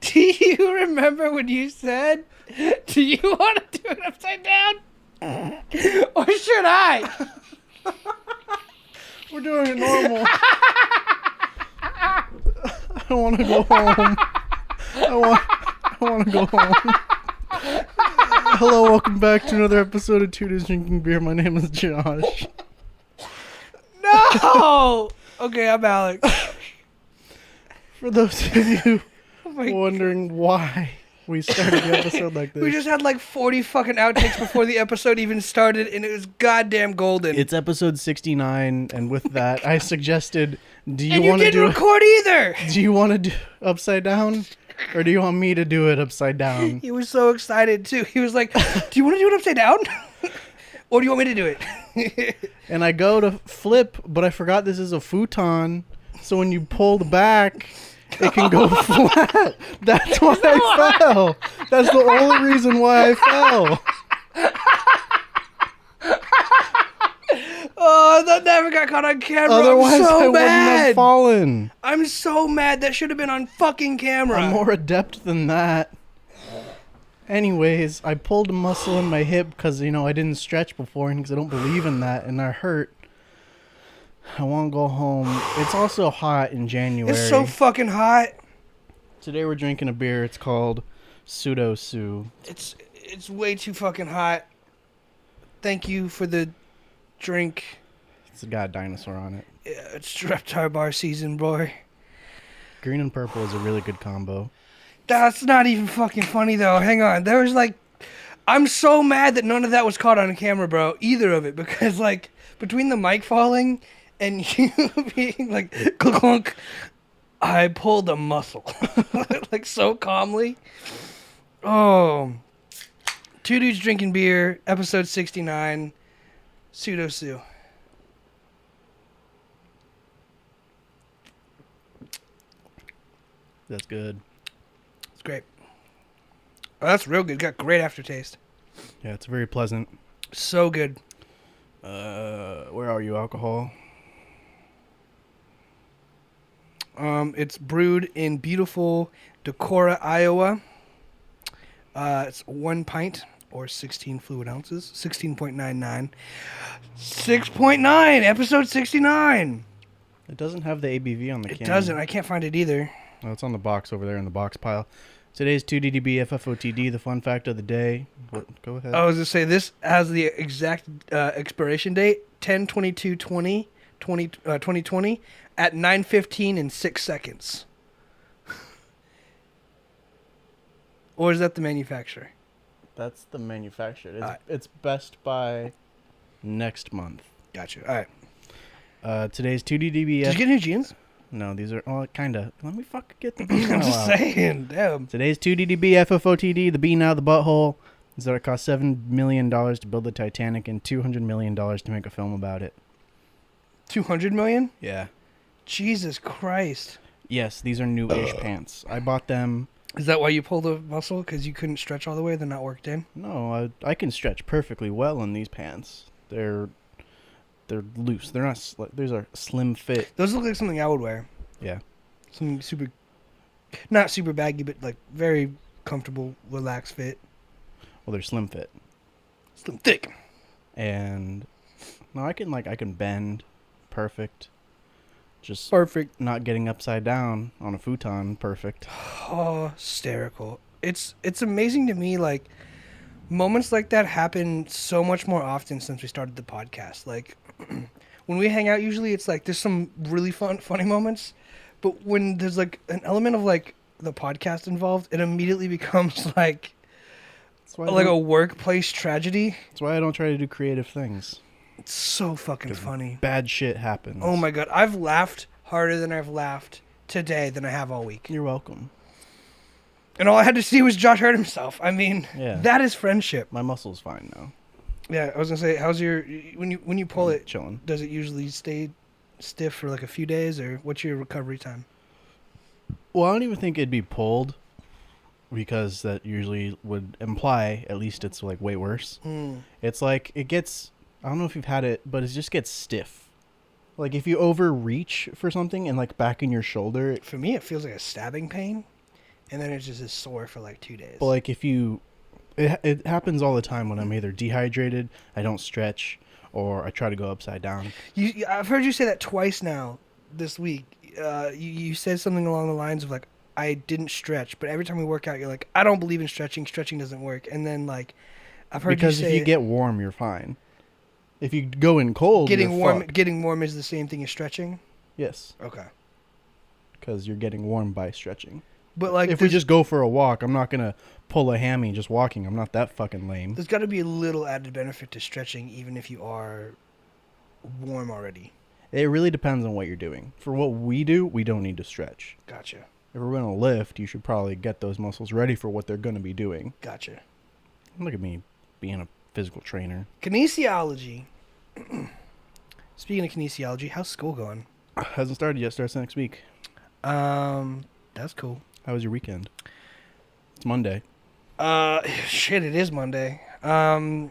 Do you remember when you said, do you want to do it upside down? Or should I? We're doing it normal. I want to go home. I want to go home. Hello, welcome back to another episode of Two Dudes Drinking Beer. My name is Josh. No! Okay, I'm Alex. For those of you my wondering why we started the episode like this. We just had like 40 fucking outtakes before the episode even started, and it was goddamn golden. It's episode 69, and with that, I suggested, do you and want to didn't do record either! Do you want to do upside down? Or do you want me to do it upside down? He was so excited, too. He was like, do you want to do it upside down? Or do you want me to do it? And I go to flip, but I forgot this is a futon. So when you pull the back, it can go flat. That's why I fell. That's the only reason why I fell. Oh, that never got caught on camera. Otherwise, I'm so I wouldn't mad. have fallen. I'm so mad. That should have been on fucking camera. I'm more adept than that. Anyways, I pulled a muscle in my hip because, I didn't stretch before and because I don't believe in that, and I hurt. I want to go home. It's also hot in January. It's so fucking hot. Today we're drinking a beer. It's called Pseudo Sue. It's way too fucking hot. Thank you for the drink. It's got a dinosaur on it. Yeah, it's Reptar Bar season, boy. Green and purple is a really good combo. That's not even fucking funny, though. Hang on. There was, I'm so mad that none of that was caught on camera, bro. Either of it. Because, between the mic falling and you being like, clunk, I pulled a muscle. So calmly. Oh. Two Dudes Drinking Beer, episode 69, Pseudo Sue. That's good. It's great. Oh, that's real good. Got great aftertaste. Yeah, it's very pleasant. So good. Where are you, alcohol? It's brewed in beautiful Decorah, Iowa. It's 1 pint or 16 fluid ounces. 16.99. 6.9. Episode 69. It doesn't have the ABV on the can. It doesn't. I can't find it either. Oh, it's on the box over there in the box pile. Today's 2DDB FFOTD, the fun fact of the day. Go ahead. I was going to say, this has the exact expiration date, 10/22/20, 2020, at 9:15 and 6 seconds. Or is that the manufacturer? That's the manufacturer. It's best by next month. Gotcha. All right. Today's 2DDB. Did you get new jeans? No, these are kind of. Let me fucking get the I'm bean just out. saying. Damn. Today's 2DDB FFOTD, the bean out of the butthole, is that it cost $7 million to build the Titanic and $200 million to make a film about it. 200 million? Yeah. Jesus Christ. Yes, these are new-ish pants. I bought them. Is that why you pulled a muscle? Because you couldn't stretch all the way? They're not worked in? No, I can stretch perfectly well in these pants. They're loose. They're not. These are slim fit. Those look like something I would wear. Yeah. Something super, not super baggy, but very comfortable, relaxed fit. Well, they're slim fit. Slim thick. And no, I can bend, perfect. Just Perfect. not getting upside down on a futon, perfect. Oh, hysterical. It's amazing to me, moments like that happen so much more often since we started the podcast. When we hang out, usually it's there's some really funny moments, but when there's an element of the podcast involved, it immediately becomes a workplace tragedy. That's why I don't try to do creative things. It's so fucking funny. Bad shit happens. Oh my god, I've laughed harder than I've laughed today than I have all week. You're welcome. And all I had to see was Josh hurt himself. I mean, yeah. That is friendship. My muscle's fine now. Yeah, I was gonna say, how's your when you pull it? Chilling. Does it usually stay stiff for a few days, or what's your recovery time? Well, I don't even think it'd be pulled, because that usually would imply at least it's way worse. It's it gets. I don't know if you've had it, but it just gets stiff. If you overreach for something and back in your shoulder. For me, it feels like a stabbing pain. and then it just is sore for like 2 days. But like if you, it happens all the time when I'm either dehydrated, I don't stretch, or I try to go upside down. I've heard you say that twice now this week. You said something along the lines of like, I didn't stretch, but every time we work out, you're like, I don't believe in stretching. Stretching doesn't work. And then like, I've heard Because you if say you get warm, you're fine. If you go in cold, getting you're warm. fucked. Getting warm is the same thing as stretching. Yes, Okay, because you're getting warm by stretching. but like, If we just go for a walk, I'm not gonna pull a hammy just walking. I'm not that fucking lame. there's got to be a little added benefit to stretching, even if you are warm already. It really depends on what you're doing. For what we do, we don't need to stretch. Gotcha. If we're gonna lift, you should probably get those muscles ready for what they're gonna be doing. Gotcha. Look at me being a physical trainer. Kinesiology. Speaking of kinesiology, how's school going? Hasn't started yet. Starts next week. That's cool. How was your weekend? It's Monday. Shit, it is Monday. My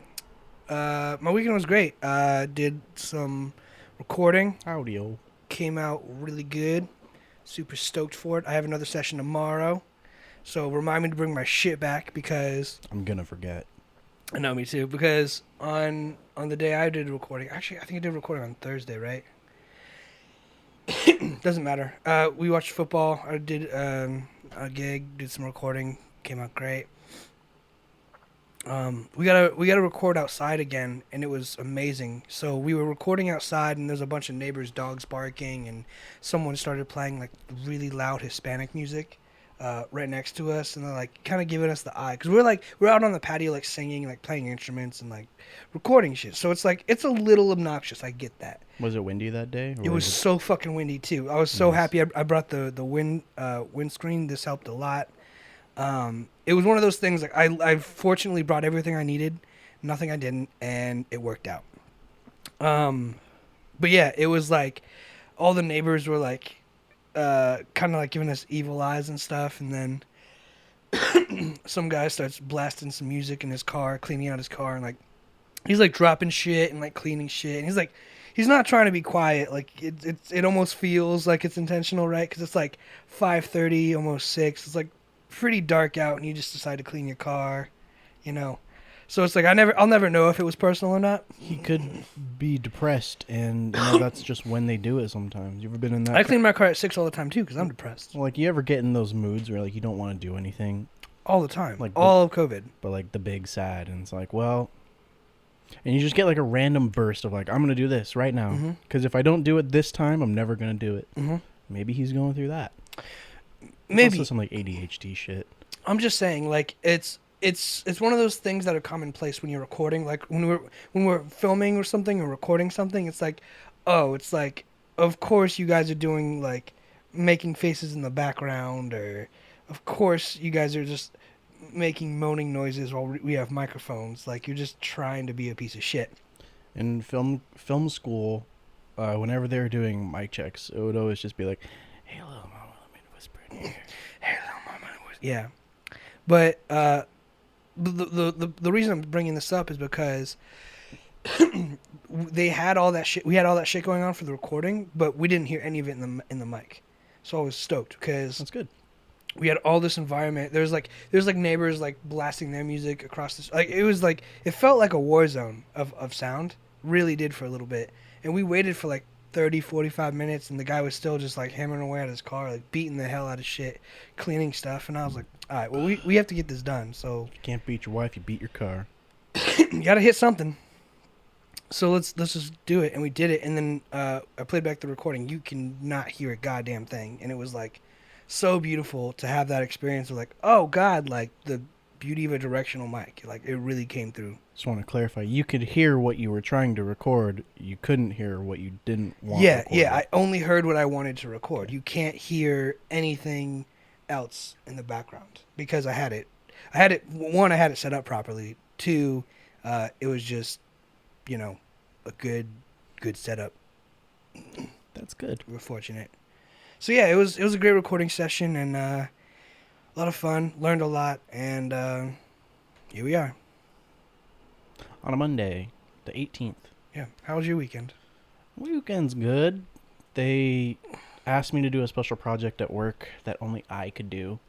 weekend was great. Did some recording. Howdy-o. Came out really good. Super stoked for it. I have another session tomorrow. So remind me to bring my shit back because I'm gonna forget. I know, me too. Because on the day I did recording, actually I think I did recording on Thursday, right? Doesn't matter. We watched football. I did a gig, did some recording, came out great. We gotta record outside again, and it was amazing. So we were recording outside, and there's a bunch of neighbors' dogs barking, and someone started playing like really loud Hispanic music right next to us, and they're like kind of giving us the eye because we're out on the patio like singing, like playing instruments and like recording shit. So it's like it's a little obnoxious. I get that. Was it windy that day? It was so fucking windy too. I was so Nice. happy I brought the windscreen. This helped a lot. It was one of those things like I fortunately brought everything I needed, nothing I didn't, and it worked out. But yeah, it was like all the neighbors were like kind of like giving us evil eyes and stuff, and then some guy starts blasting some music in his car, cleaning out his car, and like he's like dropping shit and like cleaning shit, and he's not trying to be quiet. Like it almost feels like it's intentional, right? Because it's like 5:30, almost 6. It's like pretty dark out, and you just decide to clean your car, you know. So it's like I'll never know if it was personal or not. He could be depressed, and that's just when they do it. Sometimes you ever been in that? I clean my car at 6 all the time too, because I'm depressed Like you ever get in those moods where like you don't want to do anything, all the time, Like all of COVID. but like the big sad, and it's like, well, and you just get like a random burst of like, I'm gonna do this right now, because if I don't do it this time, I'm never gonna do it. Mm-hmm. Maybe he's going through that. Maybe. Also some like ADHD shit. I'm just saying, like it's one of those things that are commonplace when you're recording. Like when we're filming or something or recording something, it's like, oh, it's like, of course you guys are doing like making faces in the background, or of course you guys are just making moaning noises while we have microphones. Like you're just trying to be a piece of shit. In film school, whenever they were doing mic checks, it would always just be like, "Hey, little mama, let me whisper in your ear." Hey, little mama. Yeah, but the reason I'm bringing this up is because they had all that shit. We had all that shit going on for the recording, but we didn't hear any of it in the mic. So I was stoked because That's good. we had all this environment. There's like neighbors like blasting their music across this. Like it felt like a war zone of sound. Really did for a little bit, and we waited for like 30, 45 minutes, and the guy was still just like hammering away at his car, like beating the hell out of shit, cleaning stuff. And I was like, all right, well we have to get this done. So You can't beat your wife, you beat your car. you gotta hit something. So let's just do it, and we did it. And then I played back the recording. You cannot hear a goddamn thing, and it was like so beautiful to have that experience of like, oh god, like the beauty of a directional mic. Like it really came through. Just want to clarify, you could hear what you were trying to record. You couldn't hear what you didn't want. Yeah, recorded. yeah. I only heard what I wanted to record. You can't hear anything else in the background because I had it. One, I had it set up properly. Two, it was just, you know, a good setup. That's good. We were fortunate. So yeah, it was a great recording session and a lot of fun. Learned a lot, and here we are. On a Monday, the 18th. Yeah. How was your weekend? Weekend's good. They asked me to do a special project at work that only I could do.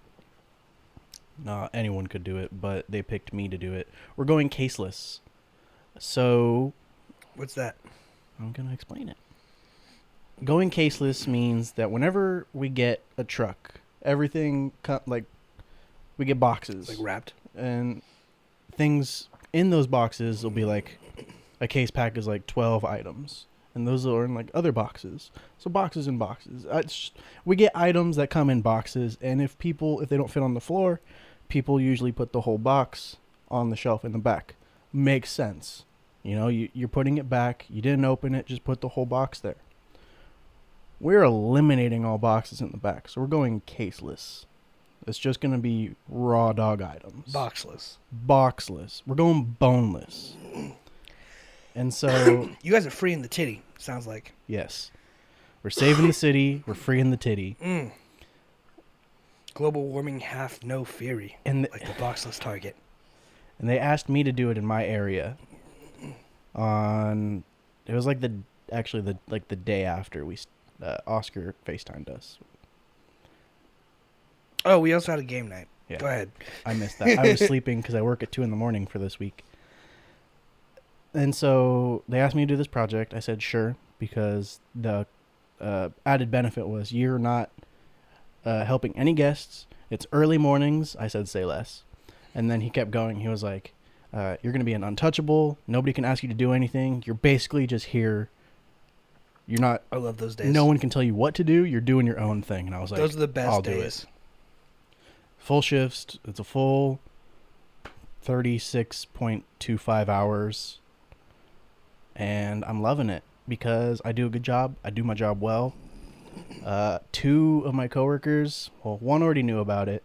Anyone could do it, but they picked me to do it. We're going caseless. So What's that? I'm going to explain it. Going caseless means that whenever we get a truck, everything like we get boxes. Like wrapped? And things in those boxes will be like a case pack is like 12 items. And those are in like other boxes. So boxes and boxes. We get items that come in boxes, and if they don't fit on the floor, people usually put the whole box on the shelf in the back. Makes sense. You know, you're putting it back. You didn't open it, just put the whole box there. We're eliminating all boxes in the back, so we're going caseless. It's just going to be raw dog items. Boxless. We're going boneless. And so... You guys are freeing the titty, sounds like. Yes. We're saving the city. We're freeing the titty. Global warming hath no fury, And like the boxless target. And they asked me to do it in my area. It was like the day after Oscar FaceTimed us. Oh, we also had a game night. Yeah. Go ahead. I missed that. I was sleeping because I work at 2 a.m. for this week. And so they asked me to do this project. I said sure, because the added benefit was you're not helping any guests. It's early mornings. I said say less. And then he kept going. He was like, you're going to be an untouchable. Nobody can ask you to do anything. You're basically just here. You're not. I love those days. No one can tell you what to do. You're doing your own thing. And I was like, those are the best I'll days. do it. Full shifts. It's a full 36.25 hours. And I'm loving it because I do a good job. I do my job well. 2 of my coworkers, well, one already knew about it.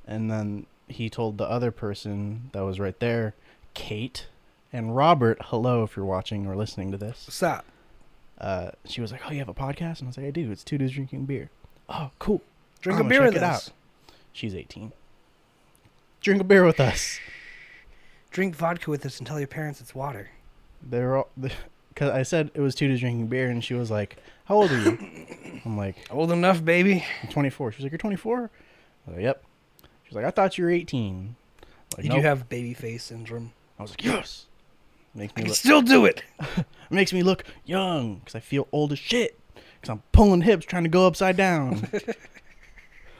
And then he told the other person that was right there, Kate and Robert. Hello, if you're watching or listening to this. What's up? She was like, "Oh, you have a podcast?" And I was like, "I do. It's 2 dudes drinking beer." "Oh, cool. Drink I'm a gonna beer check with it us. out." She's 18. Drink a beer with us. Drink vodka with us and tell your parents it's water. They're all, because I said it was 2 dudes drinking beer, and she was like, "How old are you?" I'm like, Old enough, baby. "I'm 24." She was like, "You're 24?" I was like, "Yep." She was like, "I thought you were 18." Like, Did nope. you have baby face syndrome? I was like, "Yes." Makes I me can look, still do it. makes me look young because I feel old as shit because I'm pulling hips trying to go upside down.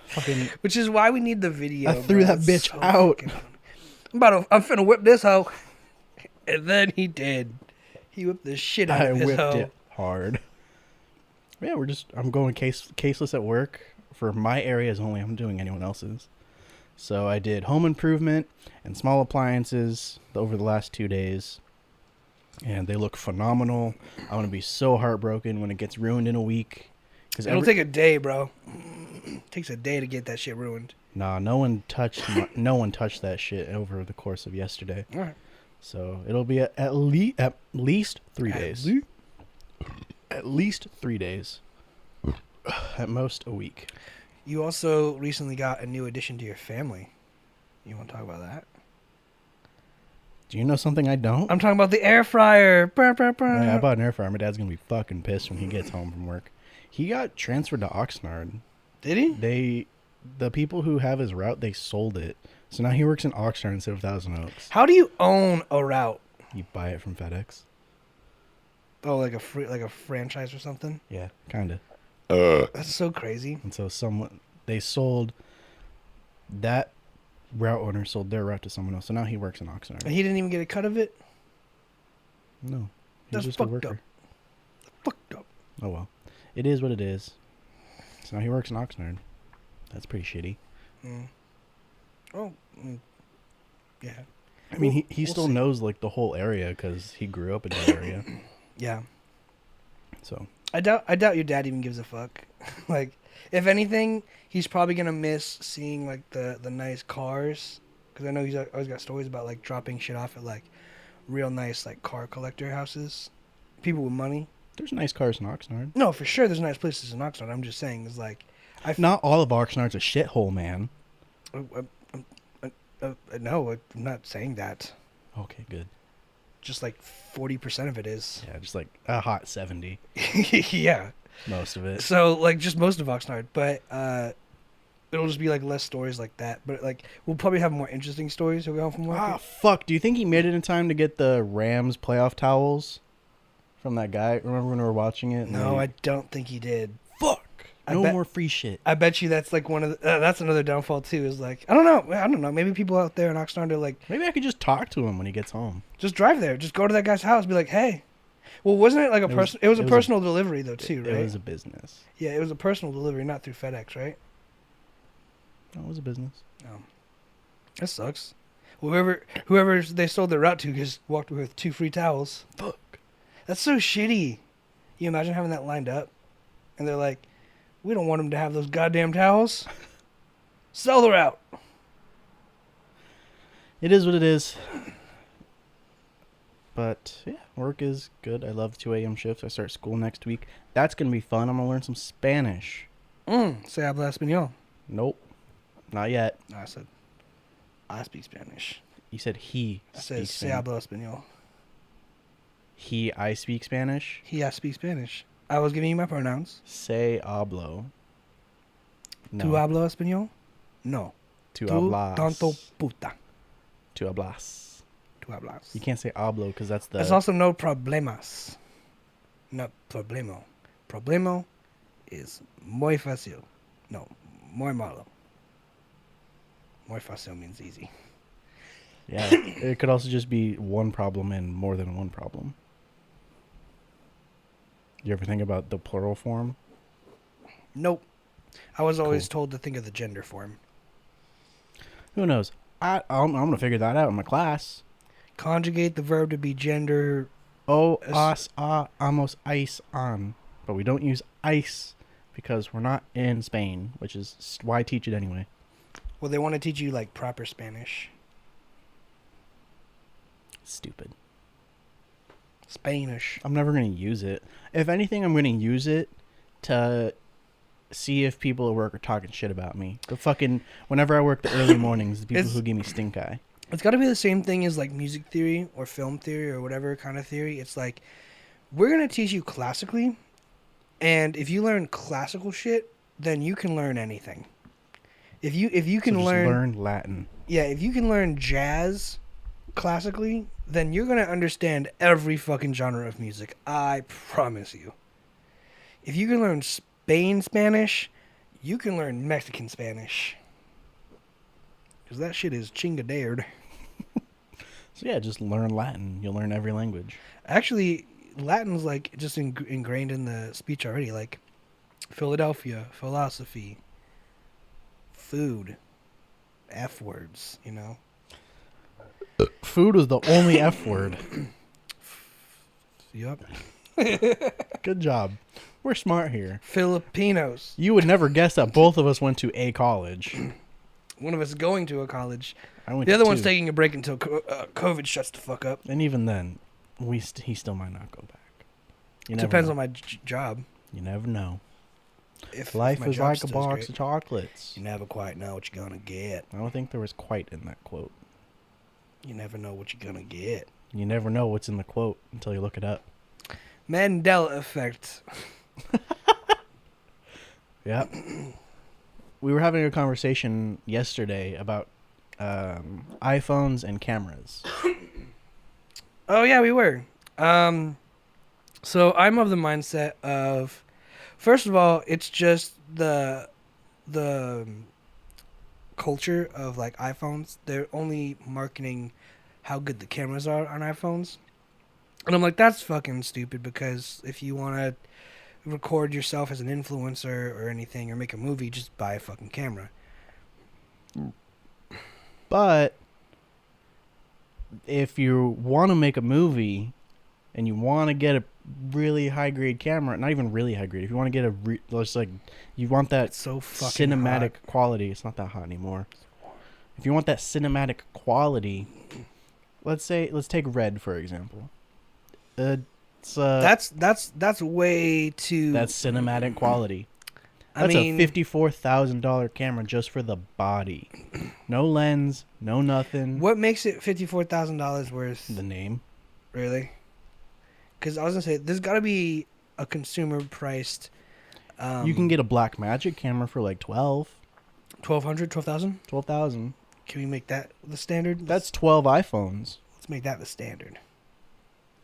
Fucking, Which is why we need the video. I threw that It's bitch so out. fucking- I'm finna whip this hoe. And then he did. He whipped the shit out I of his whipped hoe. it hard. Yeah, I'm going caseless at work. For my areas only. I'm doing anyone else's. So I did home improvement and small appliances over the last 2 days. And they look phenomenal. I'm going to be so heartbroken when it gets ruined in a week. It'll take a day, bro. It takes a day to get that shit ruined. Nah, no one touched that shit over the course of yesterday. All right. So it'll be at least 3 days. At least 3 days. At most a week. You also recently got a new addition to your family. You want to talk about that? Do you know something I don't? I'm talking about the air fryer. Brr, brr, brr. Yeah, I bought an air fryer. My dad's gonna be fucking pissed when he gets home from work. He got transferred to Oxnard. Did he? The people who have his route, they sold it. So now he works in Oxnard instead of Thousand Oaks. How do you own a route? You buy it from FedEx. Oh, like a franchise or something? Yeah, kind of. That's so crazy. And so they sold that route owner sold their route to someone else. So now he works in Oxnard. And he didn't even get a cut of it? No, he's That's just a fucked worker. up. Fucked up. Oh well, it is what it is. So now he works in Oxnard. That's pretty shitty. Mm. Oh, yeah. I mean, he we'll still see. knows like the whole area because he grew up in that area. Yeah. So I doubt your dad even gives a fuck. Like, if anything, he's probably gonna miss seeing like the nice cars, because I know he's always got stories about like dropping shit off at like real nice like car collector houses, people with money. there's nice cars in Oxnard. No, for sure, there's nice places in Oxnard. I'm just saying, it's like Not all of Oxnard's a shithole, man. No, I'm not saying that. Okay, good. Just like 40% of it is. Yeah, just like a hot 70, Yeah. most of it. So like just most of Oxnard, but it'll just be like less stories like that. But like we'll probably have more interesting stories if we go home from work. Ah, fuck. Do you think he made it in time to get the Rams playoff towels from that guy? Remember when we were watching it? No, I don't think he did. Fuck. I No bet- more free shit. I bet you that's like one of the, that's another downfall too. Is like I don't know. Maybe people out there in Oxnard are like, Maybe I could just talk to him when he gets home. just drive there, just go to that guy's house, be like, hey. Well, wasn't it like a person? It was a personal delivery though too, right? It was a business. Yeah, it was a personal delivery, not through FedEx, right? No, it was a business. That sucks. Whoever they sold their route to just walked away with 2 free towels. Fuck. That's so shitty. You imagine having that lined up, and they're like, "We don't want them to have those goddamn towels. Sell the route." It is what it is. But yeah, work is good. I love 2 a.m. shifts. I start school next week. That's gonna be fun. I'm gonna learn some Spanish. Se habla español. Nope, not yet. No, I said, I speak Spanish. You said he I said, speaks se Spanish. habla español. I speak Spanish. I speak Spanish. I was giving you my pronouns. Se hablo. No. Tu hablo español? No. Tu Tu hablas. tanto puta. Tu hablas. Tu hablas. You can't say hablo because that's the. There's also no problemas. Not problemo. Problemo is muy fácil. No, muy malo. Muy fácil means easy. Yeah, it could also just be one problem and more than one problem. You ever think about the plural form? Nope. I was always Cool. told to think of the gender form. Who knows? I'm gonna figure that out in my class. Conjugate the verb to be gender. Oh, As- amos, ice on. But we don't use ice because we're not in Spain, which is why I teach it anyway. Well, they want to teach you like proper Spanish. Stupid. Spanish. I'm never going to use it. If anything, I'm going to use it to see if people at work are talking shit about me. The fucking, whenever I work the early mornings, the people It's- who give me stink eye. It's got to be the same thing as like music theory or film theory or whatever kind of theory. It's like we're going to teach you classically, and if you learn classical shit, then you can learn anything. If you can So just learn Latin. yeah, if you can learn jazz classically, then you're going to understand every fucking genre of music. I promise you. If you can learn Spain Spanish, you can learn Mexican Spanish. Because that shit is chingadared. So yeah, just learn Latin. You'll learn every language. Actually, Latin's like just ingrained in the speech already. Like Philadelphia, philosophy, food, F words, you know? Food was the only F word. Yup. Good job. We're smart here. Filipinos. You would never guess that both of us went to a college. One of us going to a college. I went The to other one's 2. taking a break until COVID shuts the fuck up. And even then, he still might not go back. You never Depends know. on my job. You never know. If Life my is job like a stays box great. of chocolates. You never quite know what you're gonna get. I don't think there was quite in that quote. You never know what you're gonna get. You never know what's in the quote until you look it up. Mandela effect. Yep. We were having a conversation yesterday about iPhones and cameras. Oh yeah, we were. So I'm of the mindset of, first of all, it's just the culture of like iPhones. They're only marketing how good the cameras are on iPhones, and I'm like, that's fucking stupid. Because if you want to record yourself as an influencer or anything or make a movie, just buy a fucking camera. But if you want to make a movie and you want to get a really high grade camera, not even really high grade, if you want to get just like you want that It's so fucking cinematic hot. quality, it's not that hot anymore. If you want that cinematic quality, let's take Red for example. It's That's way too. that's cinematic quality. I That's mean, a $54,000 camera just for the body. No lens, no nothing. what makes it $54,000 worth? The name. Really? Because I was gonna say there's got to be a consumer priced. You can get a Black Magic camera for like 12. 1,200, 12,000. 12,000. Can we make that the standard? That's 12 iPhones. Let's make that the standard.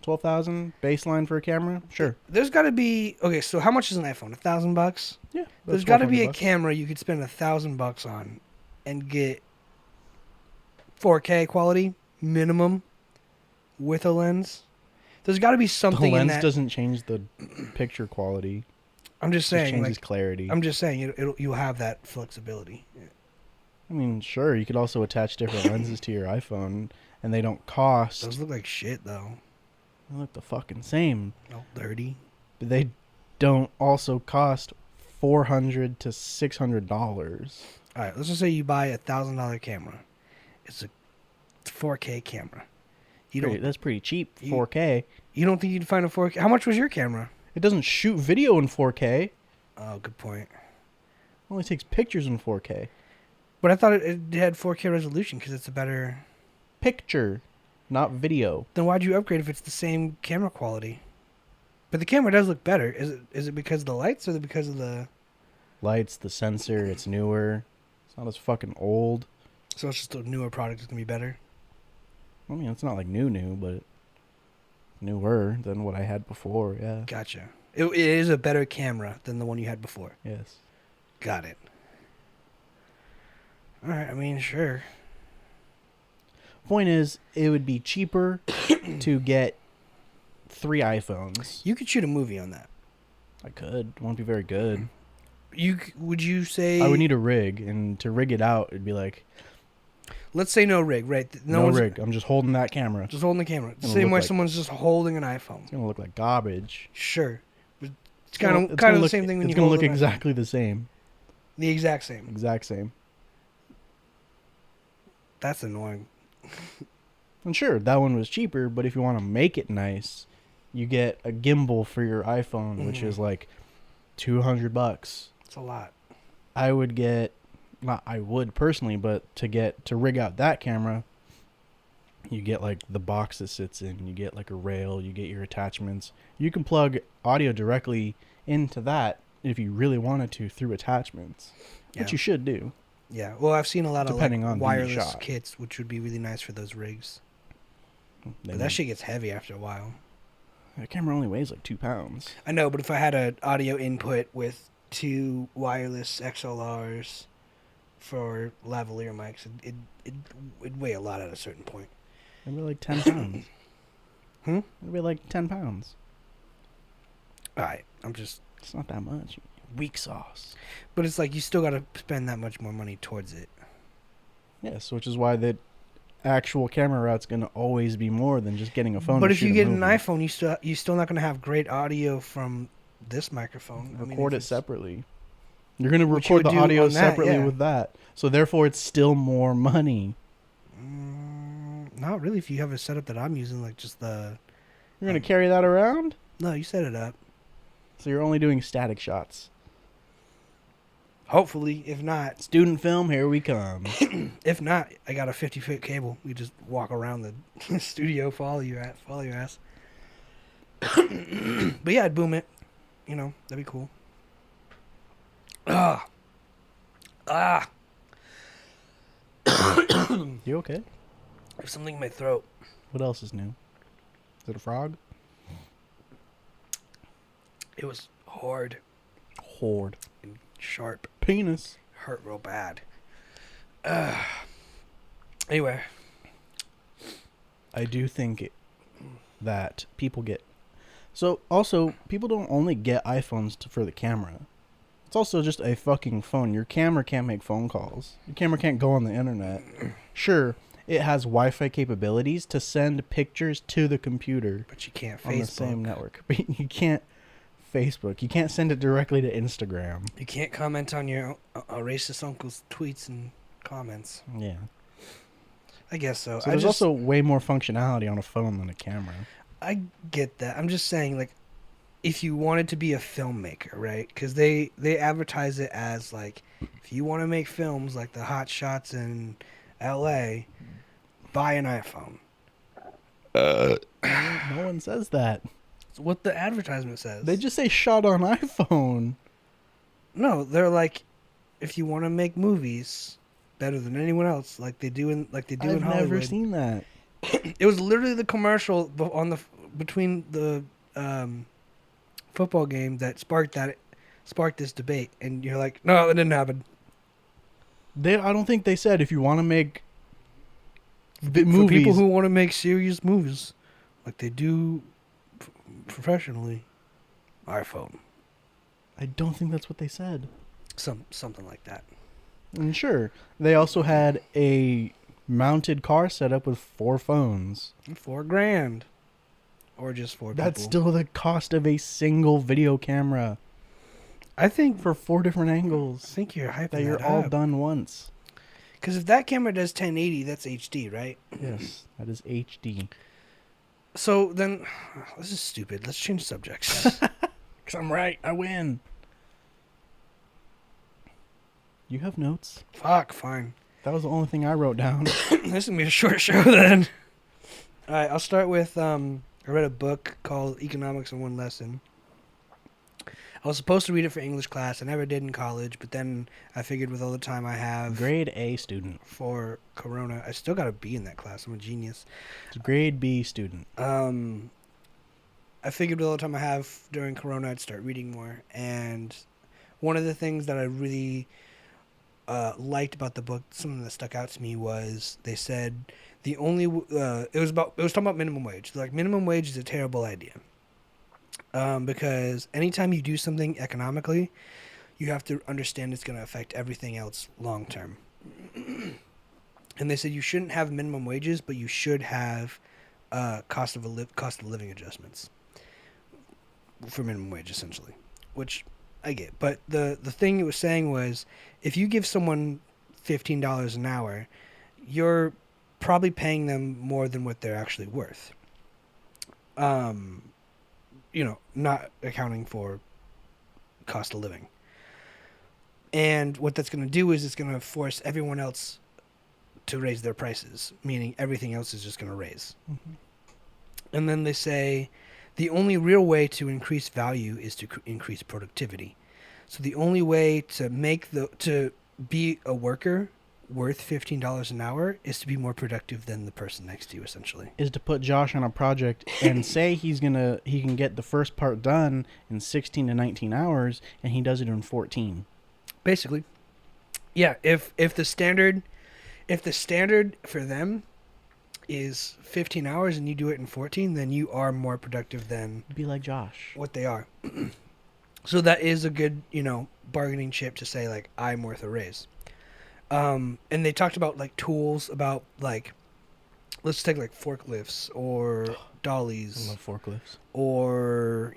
12,000 baseline for a camera? Sure. There's got to be okay. So how much is an iPhone? $1,000? Yeah. There's got to be a camera you could spend $1,000 on, and get 4K quality minimum with a lens. There's got to be something The in lens that. doesn't change the picture quality. I'm just It just saying, changes like, clarity. I'm just saying, you'll have that flexibility. I mean, sure, you could also attach different lenses to your iPhone, and they don't cost. Those look like shit, though. They look the fucking same. Oh, dirty. But they don't also cost $400 to $600. All right, let's just say you buy $1,000 camera. It's a 4K camera. That's pretty cheap. You- 4K. You don't think you'd find a 4K? How much was your camera? It doesn't shoot video in 4K. Oh, good point. It only takes pictures in 4K. But I thought it had 4K resolution because it's a better. Picture, not video. Then why'd you upgrade if it's the same camera quality? But the camera does look better. Is it because of the lights or is it because of the? Lights, the sensor, it's newer. It's not as fucking old. So it's just a newer product that's gonna be better. I mean, it's not like new, but newer than what I had before. Yeah. Gotcha. It is a better camera than the one you had before. Yes. Got it. All right. I mean, sure. Point is, it would be cheaper to get 3 iPhones. You could shoot a movie on that. I could. It won't be very good. Would you say? I would need a rig, and to rig it out, it'd be like Let's say no rig, right? no rig. I'm just holding that camera. Just holding the camera. The It'll same look way like- someone's just holding an iPhone. It's gonna look like garbage. Sure. But it's gonna- kind of the look- same thing when it's you gonna hold look an iPhone. exactly the same. The exact same. Exact same. That's annoying. And sure, that one was cheaper, but if you want to make it nice, you get a gimbal for your iPhone, which is like $200. It's a lot. I would get, not I would personally, but to rig out that camera, you get like the box that sits in, you get like a rail, you get your attachments. You can plug audio directly into that if you really wanted to through attachments, Yeah. which you should do. Yeah. Well, I've seen a lot of Depending on the wireless shot. kits, which would be really nice for those rigs. Then But that shit gets heavy after a while. the camera only weighs like 2 pounds. I know, but if I had an audio input with 2 wireless XLRs for lavalier mics, it'd weigh a lot at a certain point. It'd be like 10 pounds. Hmm? It'd be like 10 pounds. All right, I'm just. It's not that much. Weak sauce. But it's like you still got to spend that much more money towards it. Yes, which is why the actual camera route's going to always be more than just getting a phone. But to if you shoot a get an movie. iPhone, you're still not going to have great audio from this microphone. I mean, Record if it it's- separately. You're going to Which you record would the do audio on that, separately yeah. with that. So therefore, it's still more money. Not really. If you have a setup that I'm using, like just the. You're going to carry that around? No, you set it up. So you're only doing static shots. Hopefully, if not, Student film, here we come. if not, I got a 50-foot cable. We just walk around the studio, follow your ass. But yeah, I'd boom it. You know, that'd be cool. Ah. You okay? There's something in my throat. What else is new? Is it a frog? It was hard Horde. and sharp. Penis. Hurt real bad. Anyway. I do think that people get... So, also, people don't only get iPhones for the camera. It's also just a fucking phone. Your camera can't make phone calls. Your camera can't go on the internet. Sure, it has Wi-Fi capabilities to send pictures to the computer But you can't on the Facebook. same network. But you can't Facebook. You can't send it directly to Instagram. You can't comment on your racist uncle's tweets and comments. Yeah. I guess so. So there's also way more functionality on a phone than a camera. I get that. I'm just saying, like, if you wanted to be a filmmaker, right? Because they advertise it as, like, if you want to make films like the hot shots in L.A., buy an iPhone. No one says that. It's what the advertisement says. They just say shot on iPhone. No, they're like, if you want to make movies better than anyone else, like they do in I've Hollywood. never seen that. It was literally the commercial between the football game that sparked this debate, and you're like, no, it didn't happen. I don't think they said if you want to make For movies. people who want to make serious movies, like they do professionally, iPhone, I don't think that's what they said. something like that. And sure, they also had a mounted car set up with 4 phones. $4,000, or just 4 That's people. still the cost of a single video camera I think for 4 different angles you're hyping that you're that all up. done once. Because if that camera does 1080, that's HD, right? Yes, that is HD. So then, this is stupid. Let's change subjects. Because I'm right, I win. You have notes? Fuck, fine. That was the only thing I wrote down. This is gonna be a short show then. All right, I'll start with I read a book called Economics in One Lesson. I was supposed to read it for English class. I never did in college, but then I figured with all the time I have Grade A student. for Corona, I still got a B in that class. I'm a genius. It's a grade B student. I figured with all the time I have during Corona, I'd start reading more. And one of the things that I really liked about the book, something that stuck out to me, was they said the only it was talking about minimum wage. Like, minimum wage is a terrible idea. Because anytime you do something economically, you have to understand it's going to affect everything else long term. And they said you shouldn't have minimum wages, but you should have cost of living adjustments for minimum wage, essentially, which I get. But the thing it was saying was, if you give someone $15 an hour, you're probably paying them more than what they're actually worth. Not accounting for cost of living. And what that's going to do is it's going to force everyone else to raise their prices, meaning everything else is just going to raise. Mm-hmm. And then they say the only real way to increase value is to increase productivity. So the only way to be a worker worth $15 an hour is to be more productive than the person next to you, essentially. Is to put Josh on a project and say he can get the first part done in 16 to 19 hours, and he does it in 14. Basically. Yeah, if the standard for them is 15 hours and you do it in 14, then you are more productive than Be like Josh. what they are. So that is a good, bargaining chip to say, like, I'm worth a raise. And they talked about, like, tools, about, like, let's take, like, forklifts or dollies. I love forklifts. Or,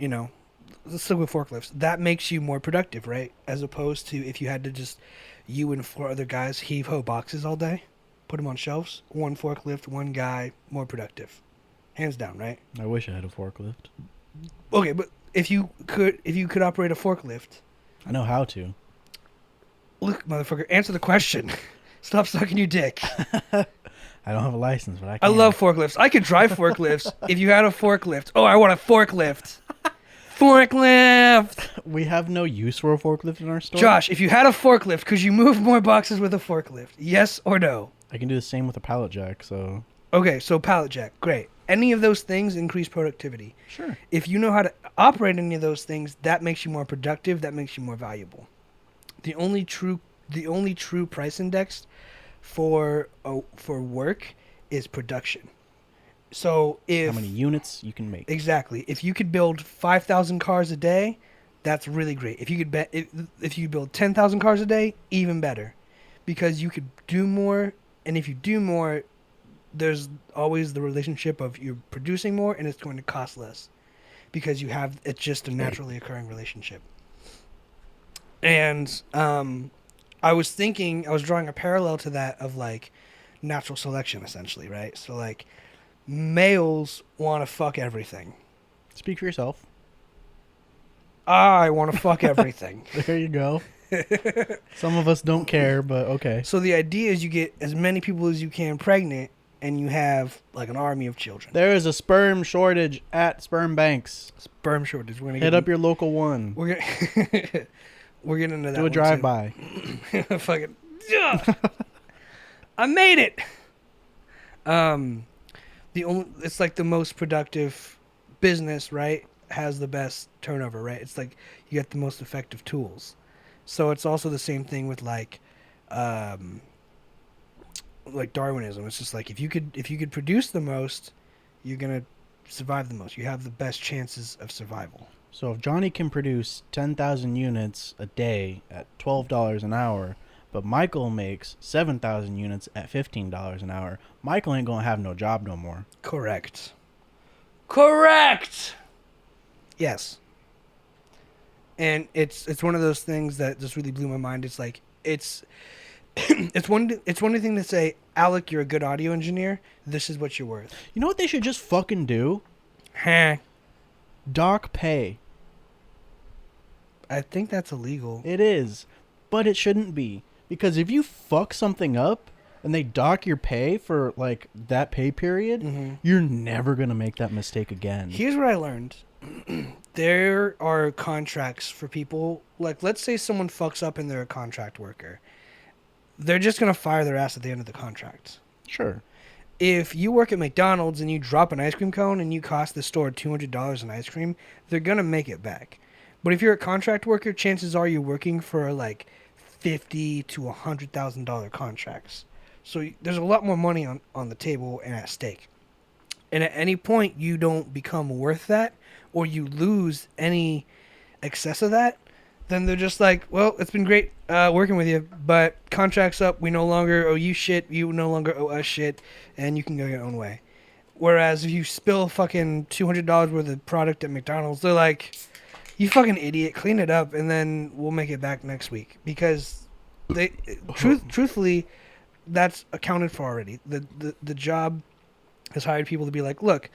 let's stick with forklifts. That makes you more productive, right? As opposed to if you had to just, you and 4 other guys heave-ho boxes all day, put them on shelves, 1 forklift, 1 guy, more productive. Hands down, right? I wish I had a forklift. Okay, but if you could operate a forklift, I know how to. look, motherfucker, answer the question. Stop sucking your dick. I don't have a license, but I I can. love forklifts. I could drive forklifts if you had a forklift. Oh, I want a forklift. Forklift! We have no use for a forklift in our store. Josh, if you had a forklift, could you move more boxes with a forklift? Yes or no? I can do the same with a pallet jack, so... Okay, so pallet jack, great. Any of those things increase productivity. Sure. If you know how to operate any of those things, that makes you more productive, that makes you more valuable. The only true price index for work is production. So if How many units you can make. exactly, if you could build 5,000 cars a day, that's really great. If you could if you build 10,000 cars a day, even better, because you could do more, and if you do more, there's always the relationship of you're producing more and it's going to cost less, because it's just a naturally occurring relationship. And I was drawing a parallel to that of, like, natural selection, essentially, right? So, like, males want to fuck everything. Speak for yourself. I want to fuck everything. There you go. Some of us don't care, but okay. So the idea is you get as many people as you can pregnant, and you have, like, an army of children. There is a sperm shortage at sperm banks. Sperm shortage. We're gonna Hit up your local one. We're gonna We're getting into that. Do a drive by. Fucking. I made it. It's like the most productive business, right? Has the best turnover, right? It's like you get the most effective tools. So it's also the same thing with like Darwinism. It's just like if you could produce the most, you're gonna survive the most. You have the best chances of survival. So if Johnny can produce 10,000 units a day at $12 an hour, but Michael makes 7,000 units at $15 an hour, Michael ain't gonna have no job no more. Correct. Yes. And it's one of those things that just really blew my mind. It's like it's one thing to say, Alec, you're a good audio engineer. This is what you're worth. You know what they should just fucking do? Huh. Dock pay. I think that's illegal. It is, but it shouldn't be, because if you fuck something up and they dock your pay for like that pay period, you're never gonna make that mistake again. Here's what I learned. There are contracts for people, like let's say someone fucks up and they're a contract worker. They're just going to fire their ass at the end of the contract. Sure. If you work at McDonald's and you drop an ice cream cone and you cost the store $200 in ice cream, they're going to make it back. But if you're a contract worker, chances are you're working for like $50,000 to $100,000 contracts. So there's a lot more money on the table and at stake. And at any point you don't become worth that, or you lose any excess of that, then they're just like, well, it's been great working with you, but contract's up. We no longer owe you shit. You no longer owe us shit, and you can go your own way. Whereas if you spill fucking $200 worth of product at McDonald's, they're like, you fucking idiot, clean it up, and then we'll make it back next week. Because truthfully, that's accounted for already. The job has hired people to be like, look,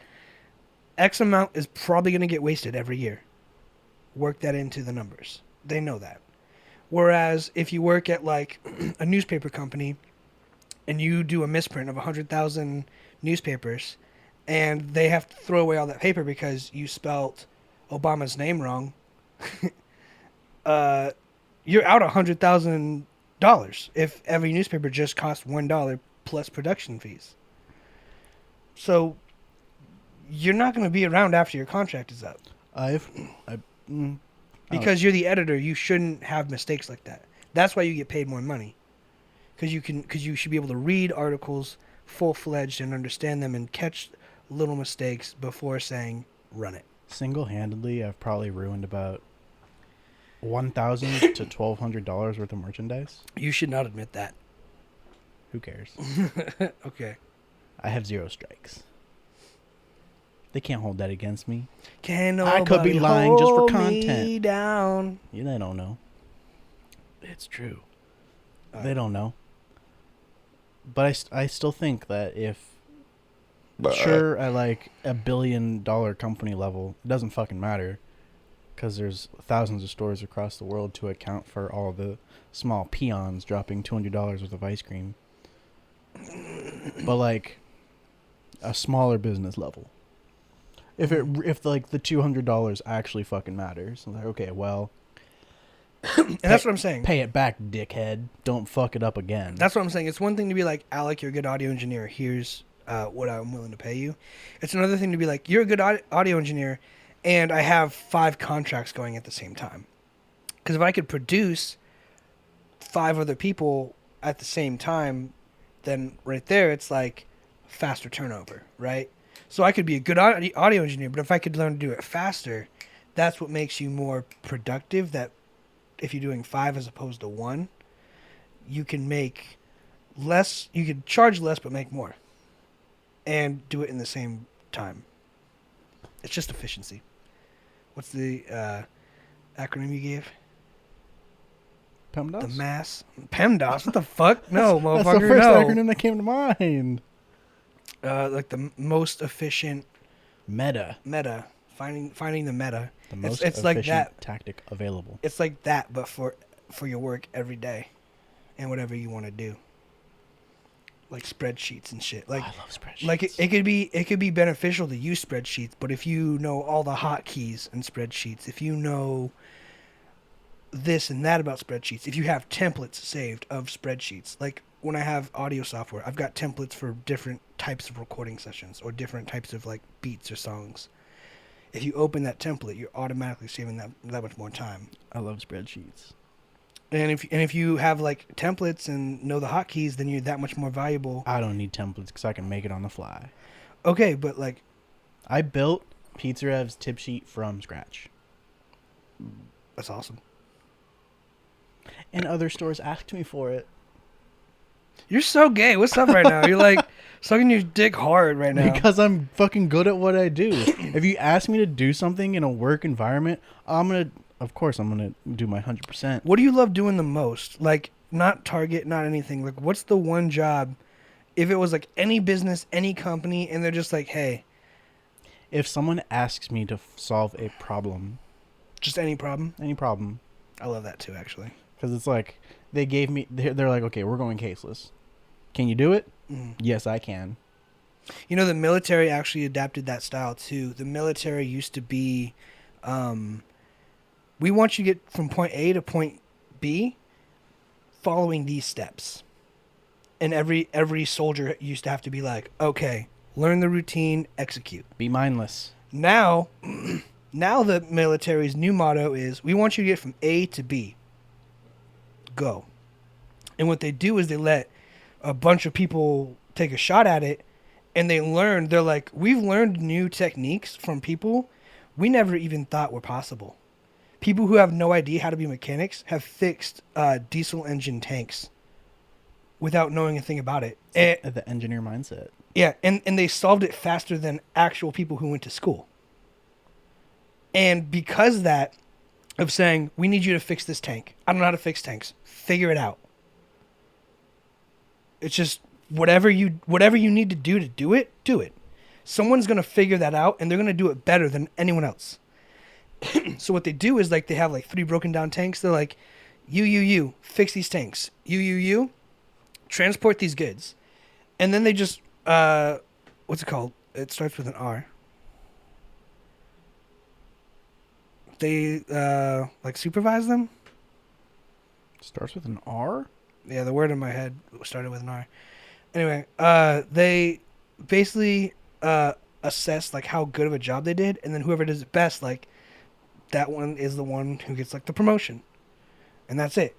X amount is probably going to get wasted every year. Work that into the numbers. They know that. Whereas if you work at like a newspaper company and you do a misprint of 100,000 newspapers and they have to throw away all that paper because you spelt Obama's name wrong, you're out $100,000 if every newspaper just costs $1 plus production fees. So you're not going to be around after your contract is up. Because you're the editor, you shouldn't have mistakes like that. That's why you get paid more money. Because you should be able to read articles full-fledged and understand them and catch little mistakes before saying, run it. Single-handedly, I've probably ruined about $1,000 to $1,200 worth of merchandise. You should not admit that. Who cares? Okay. I have 0 strikes. They can't hold that against me. I could be lying just for me content. Down. Yeah, they don't know. It's true. They don't know. But I still think that if... Sure, at like $1 billion company level, it doesn't fucking matter. Because there's thousands of stores across the world to account for all the small peons dropping $200 worth of ice cream. But like a smaller business level. If like the $200 actually fucking matters, I'm like, okay, well, and that's what I'm saying. Pay it back, dickhead. Don't fuck it up again. That's what I'm saying. It's one thing to be like, Alec, you're a good audio engineer. Here's what I'm willing to pay you. It's another thing to be like, you're a good audio engineer, and I have 5 contracts going at the same time. Because if I could produce 5 other people at the same time, then right there it's like faster turnover, right? So I could be a good audio engineer, but if I could learn to do it faster, that's what makes you more productive. That if you're doing 5 as opposed to 1, you can make less, you can charge less but make more. And do it in the same time. It's just efficiency. What's the acronym you gave? PEMDAS? The mass? PEMDAS? What the fuck? No, motherfucker, That's the first no. acronym that came to mind. Like the most efficient... Meta. Finding the meta. The most it's efficient like that tactic available. It's like that, but for your work every day. And whatever you want to do. Like spreadsheets and shit. Like, I love spreadsheets. Like it could be beneficial to use spreadsheets, but if you know all the hotkeys in spreadsheets, if you know this and that about spreadsheets. If you have templates saved of spreadsheets, like when I have audio software, I've got templates for different types of recording sessions or different types of like beats or songs. If you open that template, you're automatically saving that much more time. I love spreadsheets. And if you have like templates and know the hotkeys, then you're that much more valuable. I don't need templates because I can make it on the fly. Okay, but like I built Pizza Rev's tip sheet from scratch. that's awesome. And other stores asked me for it. You're so gay. What's up right now? You're like sucking your dick hard right now. Because I'm fucking good at what I do. If you ask me to do something in a work environment, of course I'm gonna do my 100%. What do you love doing the most? Like, not Target, not anything. Like, what's the one job, if it was like any business, any company, and they're just like, hey, If someone asks me to solve a problem, just any problem? I love that too, actually. Because it's like, they're like, okay, we're going caseless. Can you do it? Yes, I can. You know, the military actually adapted that style too. The military used to be, we want you to get from point A to point B following these steps. And every soldier used to have to be like, okay, learn the routine, execute. Be mindless. Now the military's new motto is, we want you to get from A to B. Go. And what they do is they let a bunch of people take a shot at it, and they're like, we've learned new techniques from people we never even thought were possible. People who have no idea how to be mechanics have fixed diesel engine tanks without knowing a thing about it. At the engineer mindset. Yeah, and they solved it faster than actual people who went to school. And because of saying, we need you to fix this tank. I don't know how to fix tanks. Figure it out. It's just whatever you need to do it, do it. Someone's going to figure that out, and they're going to do it better than anyone else. So what they do is, like, they have like 3 broken down tanks. They're like, you, fix these tanks. You, transport these goods. And then they just, what's it called? It starts with an R. They, like, supervise them? Starts with an R? Yeah, the word in my head started with an R. Anyway, they basically assess, like, how good of a job they did, and then whoever does it best, like, that one is the one who gets, like, the promotion. And that's it.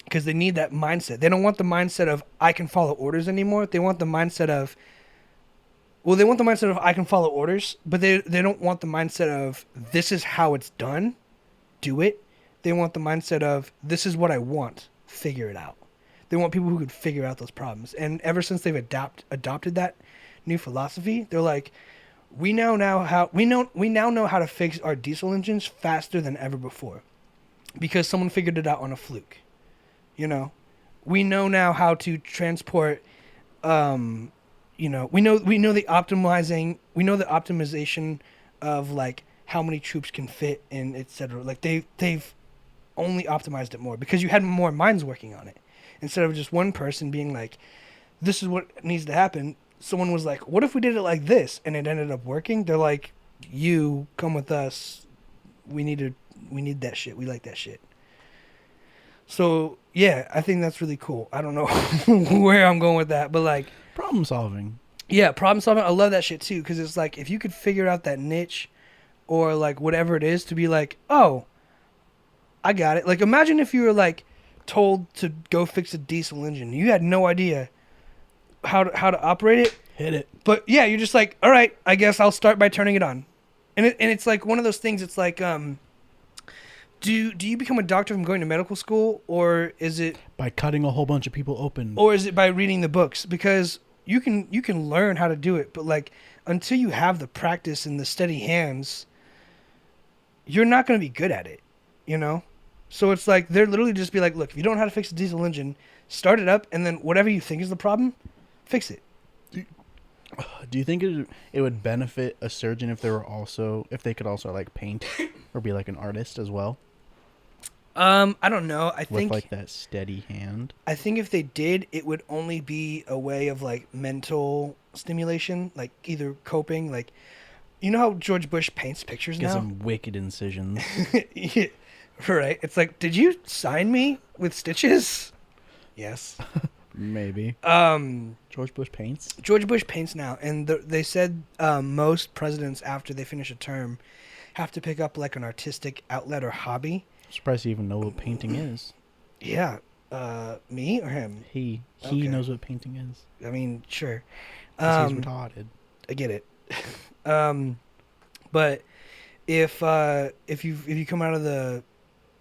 Because they need that mindset. They don't want the mindset of, I can follow orders anymore. They want the mindset of, I can follow orders, but they don't want the mindset of, this is how it's done, do it. They want the mindset of, this is what I want, figure it out. They want people who could figure out those problems. And ever since they've adopted that new philosophy, they're like, we now know how to fix our diesel engines faster than ever before, because someone figured it out on a fluke. You know, we know now how to transport. We know the optimization of, like, how many troops can fit and etc. Like, they've only optimized it more because you had more minds working on it instead of just one person being like, this is what needs to happen. Someone was like, what if we did it like this? And it ended up working. They're like, you come with us. We need that shit. We like that shit. So, yeah, I think that's really cool. I don't know where I'm going with that, but, like, problem solving. Yeah, problem solving. I love that shit too, because it's like, if you could figure out that niche or, like, whatever it is, to be like, oh, I got it. Like, imagine if you were, like, told to go fix a diesel engine. You had no idea how to operate it. Hit it. But yeah, you're just like, all right, I guess I'll start by turning it on. And it's like one of those things. It's like, do you become a doctor from going to medical school, or is it by cutting a whole bunch of people open, or is it by reading the books? Because you can learn how to do it, but, like, until you have the practice and the steady hands, you're not going to be good at it, you know? So it's like, they're literally just be like, look, if you don't know how to fix a diesel engine, start it up, and then whatever you think is the problem, fix it. Do you think it would benefit a surgeon if they could also like paint or be like an artist as well? I don't know. I think with, like, that steady hand. I think if they did, it would only be a way of, like, mental stimulation, like either coping, like, you know how George Bush paints pictures Get now? some wicked incisions. Yeah. Right? It's like, did you sign me with stitches? Yes. Maybe. George Bush paints. George Bush paints now, and they said most presidents, after they finish a term, have to pick up like an artistic outlet or hobby. I'm surprised you even know what painting is. Yeah. Me or him? He Okay. knows what painting is. I mean, sure. 'Cause he's retarded. I get it. But if you come out of the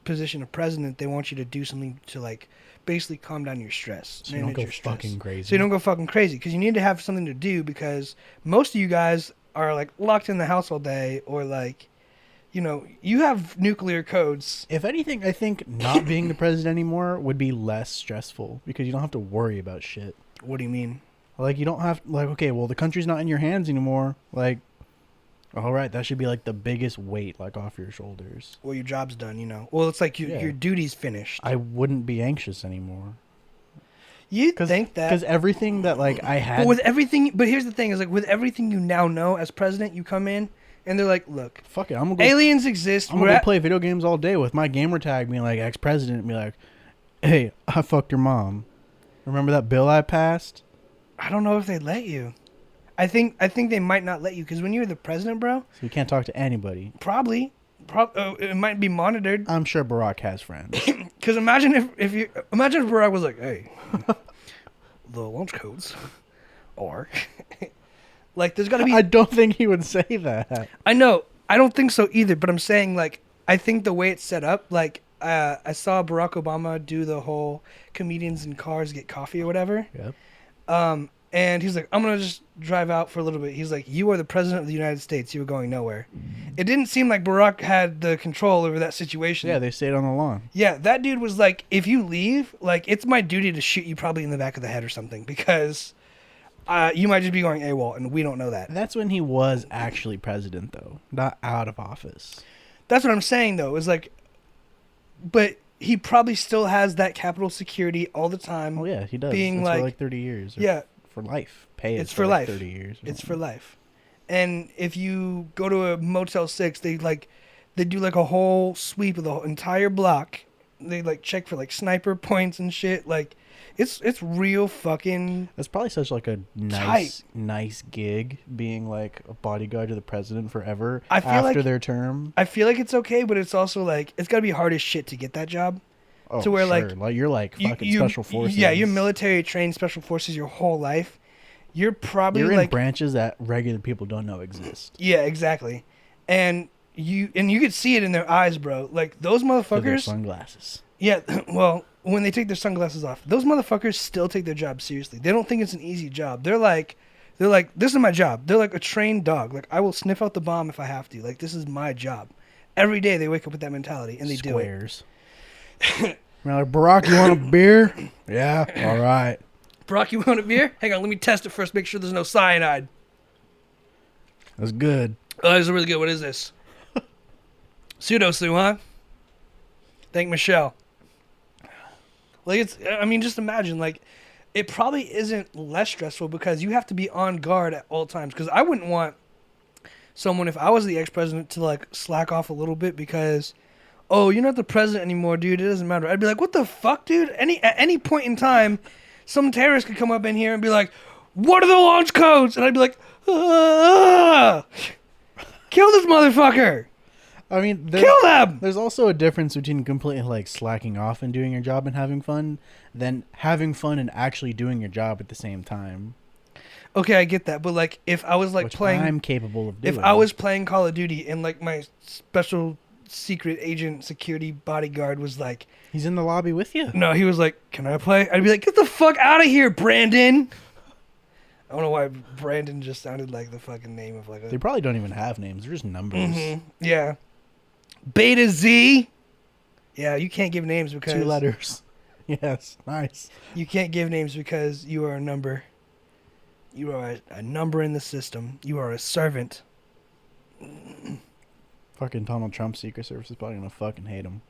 position of president, they want you to do something to like basically calm down your stress. So you don't manage go your stress. fucking crazy. So you don't go fucking crazy, because you need to have something to do, because most of you guys are like locked in the house all day, or like, you know, you have nuclear codes. If anything, I think not being the president anymore would be less stressful because you don't have to worry about shit. What do you mean? Like, you don't have, like, okay, well, the country's not in your hands anymore. Like, all right, that should be, like, the biggest weight, like, off your shoulders. Well, your job's done, you know. Well, it's like Yeah. your duty's finished. I wouldn't be anxious anymore. You think that. Because everything that, like, I had... But with everything, but here's the thing, is like with everything you now know as president, you come in and they're like, look, Fuck it, I'm gonna go... aliens exist. I'm gonna go play video games all day with my gamer tag being like, ex-president, and be like, hey, I fucked your mom. Remember that bill I passed? I don't know if they let you. I think they might not let you, because when you're the president, bro, So you can't talk to anybody. probably it might be monitored. I'm sure Barack has friends. Because imagine if Barack was like, hey, the launch codes are like, there's got to be. I don't think he would say that. I know. I don't think so either. But I'm saying, like, I think the way it's set up, like, I saw Barack Obama do the whole comedians in cars get coffee or whatever. Yep. And he's like, I'm going to just drive out for a little bit. He's like, you are the president of the United States. You were going nowhere. It didn't seem like Barack had the control over that situation. Yeah, they stayed on the lawn. Yeah, that dude was like, if you leave, like, it's my duty to shoot you probably in the back of the head or something, because you might just be going AWOL, and we don't know that. That's when he was actually president, though, not out of office. That's what I'm saying, though, is like, but he probably still has that Capitol security all the time. Oh yeah, he does. Being it's like, for like 30 years. Or yeah, for life. Pay it's is for like life. 30 years. It's for life. And if you go to a Motel 6, they do like a whole sweep of the entire block. They like check for like sniper points and shit. Like, it's real fucking. That's probably such like a nice gig, being like a bodyguard to the president forever I feel after like- their term. I feel like it's okay, but it's also like, it's gotta be hard as shit to get that job. Oh, to where, sure. like, you're like fucking special forces. Yeah, you're military trained special forces your whole life. You're probably You're in like branches that regular people don't know exist. Yeah, exactly. And you could see it in their eyes, bro. Like, those With their motherfuckers. sunglasses. Yeah, well, when they take their sunglasses off, those motherfuckers still take their job seriously. They don't think it's an easy job. They're like, this is my job. They're like a trained dog. Like, I will sniff out the bomb if I have to. Like, this is my job. Every day they wake up with that mentality, and they Squares. You're like, Barack, you want a beer? Yeah, all right. do it. Brock, you want a beer? Hang on, let me test it first. Make sure there's no cyanide. That's good. Oh, this is really good. What is this? Pseudo-Sue, huh? Thank Michelle. Like, I mean, just imagine, like, it probably isn't less stressful because you have to be on guard at all times. Because I wouldn't want someone, if I was the ex-president, to, like, slack off a little bit because, oh, you're not the president anymore, dude. It doesn't matter. I'd be like, what the fuck, dude? At any point in time, some terrorist could come up in here and be like, what are the launch codes? And I'd be like, ah! Kill this motherfucker! I mean, Kill them! There's also a difference between completely like slacking off and doing your job and having fun, than having fun and actually doing your job at the same time. Okay, I get that, but like, if I was like Which playing, I'm capable of doing. if I was playing Call of Duty and like my special secret agent security bodyguard was like, He's in the lobby with you. no, he was like, can I play? I'd be like, get the fuck out of here, Brandon. I don't know why Brandon just sounded like the fucking name of like a. They probably don't even have names. They're just numbers. Yeah. Beta Z. Yeah, you can't give names because 2 letters. Yes, nice. you can't give names because you are a number. You are a number in the system. You are a servant. Fucking Donald Trump's Secret Service is probably gonna fucking hate him.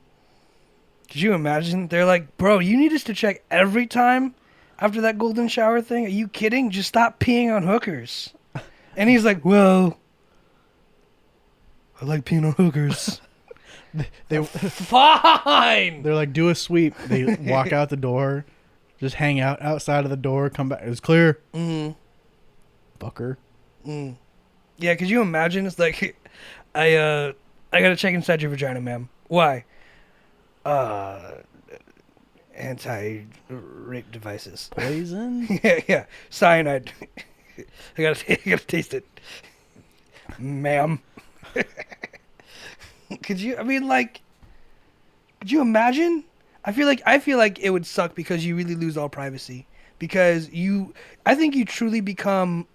Could you imagine? They're like, bro, you need us to check every time after that golden shower thing? Are you kidding? Just stop peeing on hookers. And he's like, well, I like peeing on hookers. They Fine. they're like, do a sweep. They walk out the door, just hang out outside of the door, come back. It's clear. Fucker. Yeah, could you imagine? It's like, I gotta check inside your vagina, ma'am. Why? Anti-rape devices. Poison. Yeah. Cyanide. I gotta taste it, ma'am. Could you? I mean, like, could you imagine? I feel like it would suck because you really lose all privacy. Because I think you truly become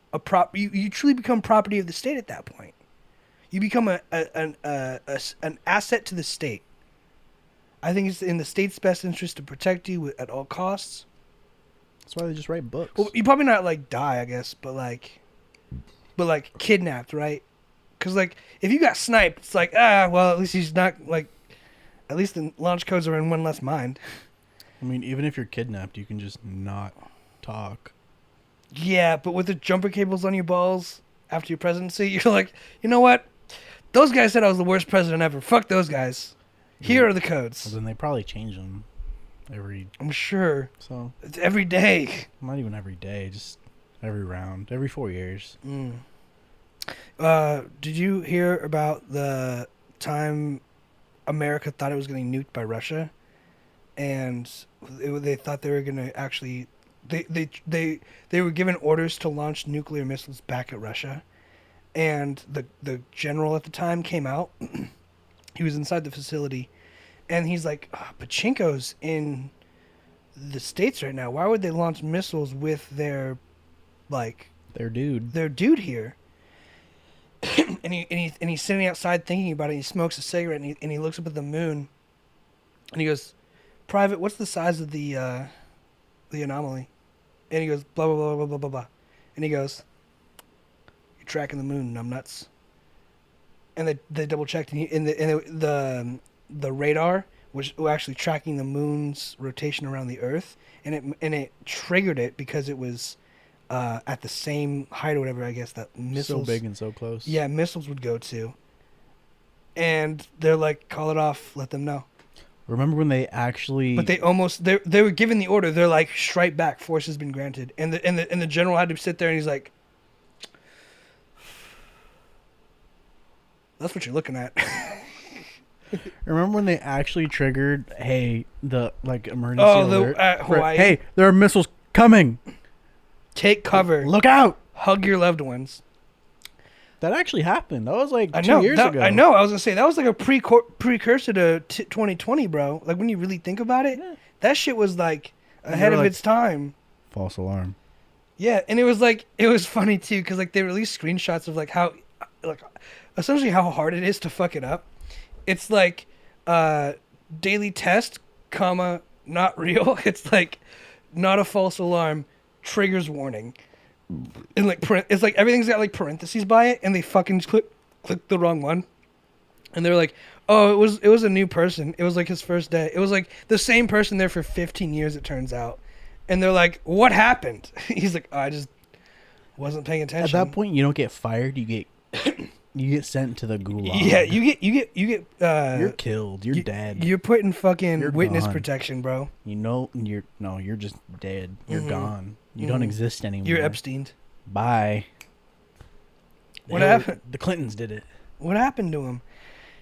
you truly become property of the state at that point. You become an asset to the state. I think it's in the state's best interest to protect you at all costs. That's why they just write books. Well, you probably not like die, I guess, but like kidnapped, right? Because like if you got sniped, it's like well, at least he's not like. At least the launch codes are in one less mind. I mean, even if you're kidnapped, you can just not talk. Yeah, but with the jumper cables on your balls after your presidency, you're like, you know what? Those guys said I was the worst president ever. Fuck those guys. Here are the codes. Well, then they probably change them I'm sure. So It's every day. not even every day, just every round, every 4 years. Did you hear about the time America thought it was getting nuked by Russia, and they thought they were going to actually they were given orders to launch nuclear missiles back at Russia, and the general at the time came out. He was inside the facility, and he's like, Pachinko's in the States right now. Why would they launch missiles with their dude here? and he's sitting outside thinking about it. He smokes a cigarette and he looks up at the moon, and he goes, "Private, what's the size of the anomaly?" And he goes, "Blah blah blah blah blah blah blah," and he goes, "You're tracking the moon, numbnuts." And they double checked, and the radar was actually tracking the moon's rotation around the Earth, and it triggered it because it was at the same height or whatever, I guess, that missiles... So big and so close. Yeah, missiles would go to. And they're like, call it off, let them know. Remember when they actually... But they were given the order. They're like, strike back, force has been granted. And the general had to sit there and he's like, that's what you're looking at. Remember when they actually triggered, the emergency alert? At Hawaii. Hey, there are missiles coming. Take cover. Look out. Hug your loved ones. That actually happened. That was like 2 years ago. I know. I was going to say, that was like a precursor to 2020, bro. Like, when you really think about it, that shit was like ahead of its time. False alarm. Yeah, and it was funny too, because like they released screenshots of like how, like, essentially how hard it is to fuck it up. It's like daily test, comma, not real. It's like not a false alarm, triggers warning. And like it's like everything's got like parentheses by it, and they fucking click the wrong one. And they're like, "Oh, it was a new person. It was like his first day. It was like the same person there for 15 years, it turns out." And they're like, "What happened?" He's like, "I just wasn't paying attention." At that point, you don't get fired. You get sent to the gulag. Yeah, you get. You're killed. You're dead. You're put in fucking You're witness gone. protection, bro. You're just dead. You're gone. You don't exist anymore. You're Epsteined. Bye. What happened? The Clintons did it. What happened to him?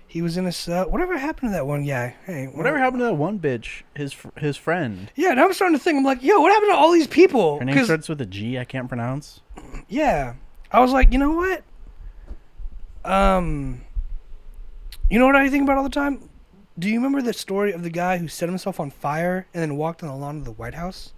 He was in a cell. Whatever happened to that one guy? Hey, whatever happened to that one bitch? His friend. Yeah, now I'm starting to think. I'm like, yo, what happened to all these people? Her name starts with a G. I can't pronounce. Yeah, I was like, you know what? You know what I think about all the time? Do you remember the story of the guy who set himself on fire and then walked on the lawn of the White House?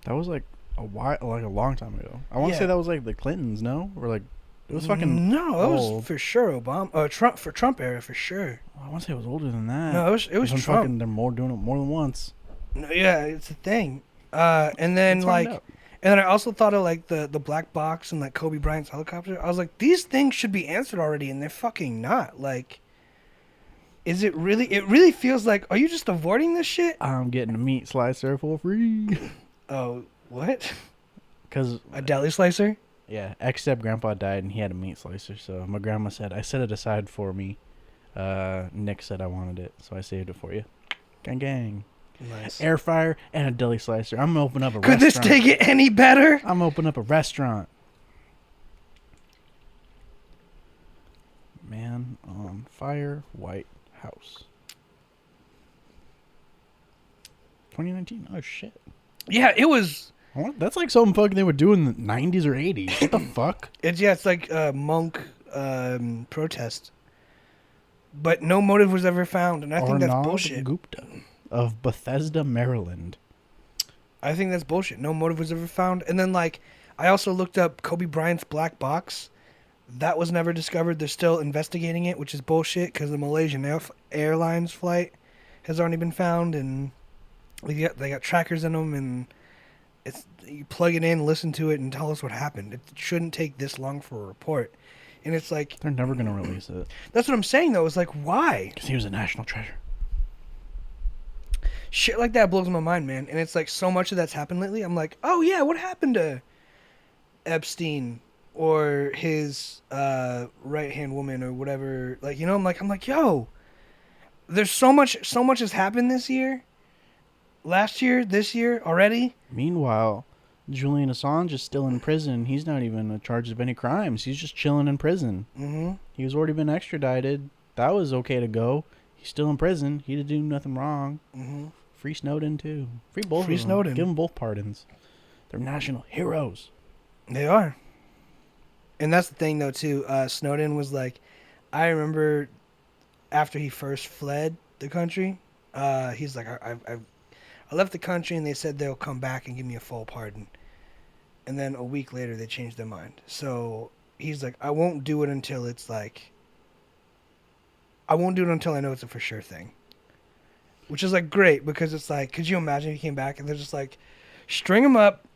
That was like a long time ago. I want to say that was like the Clintons, no? Or like it was fucking no, it old. was for sure Obama, Trump era for sure. I want to say it was older than that. No, it was Trump. They're doing it more than once. No, yeah, it's a thing. And then and then I also thought of like the black box and like Kobe Bryant's helicopter. I was like, these things should be answered already, and they're fucking not. Like, is it really? It really feels like, are you just avoiding this shit? I'm getting a meat slicer for free. Oh, what? Because a deli slicer? Yeah, except Grandpa died and he had a meat slicer. So my grandma said, I set it aside for me. Nick said I wanted it, so I saved it for you. Gang gang. Nice. Air fryer and a deli slicer. I'm gonna open up a Could this restaurant. take it any better? I'm gonna open up a restaurant. Man on fire, White House. 2019. Oh shit. Yeah, it was. That's like something fucking they would do in the 90s or 80s. What the fuck? It's like a monk protest, but no motive was ever found, and I think that's Arnab bullshit. Gupta of Bethesda, Maryland. I think that's bullshit. No motive was ever found, and then like I also looked up Kobe Bryant's black box. That was never discovered. They're still investigating it, which is bullshit because the Malaysian Airlines flight has already been found, and they got trackers in them, and it's you plug it in, listen to it, and tell us what happened. It shouldn't take this long for a report, and it's like They're never gonna release it that's what I'm saying though. It's like why because he was a national treasure. shit like that blows my mind, man. And it's like so much of that's happened lately. I'm like, oh yeah, what happened to Epstein or his right hand woman or whatever? Like I'm like, yo, there's so much has happened this year. Last year, this year, already. Meanwhile, Julian Assange is still in prison. He's not even charged of any crimes. He's just chilling in prison. Mm-hmm. He's already been extradited. That was okay to go. He's still in prison. He didn't do nothing wrong. Mm-hmm. Free Snowden too. Free both Free of them. Snowden. Give them both pardons. They're national heroes. They are. And that's the thing, though, too. Snowden was like, I remember after he first fled the country, he's like, I left the country and they said they'll come back and give me a full pardon. And then a week later, they changed their mind. So he's like, I won't do it until it's like, I won't do it until I know it's a for sure thing. Which is like great because it's like, could you imagine if he came back and they're just like, string him up?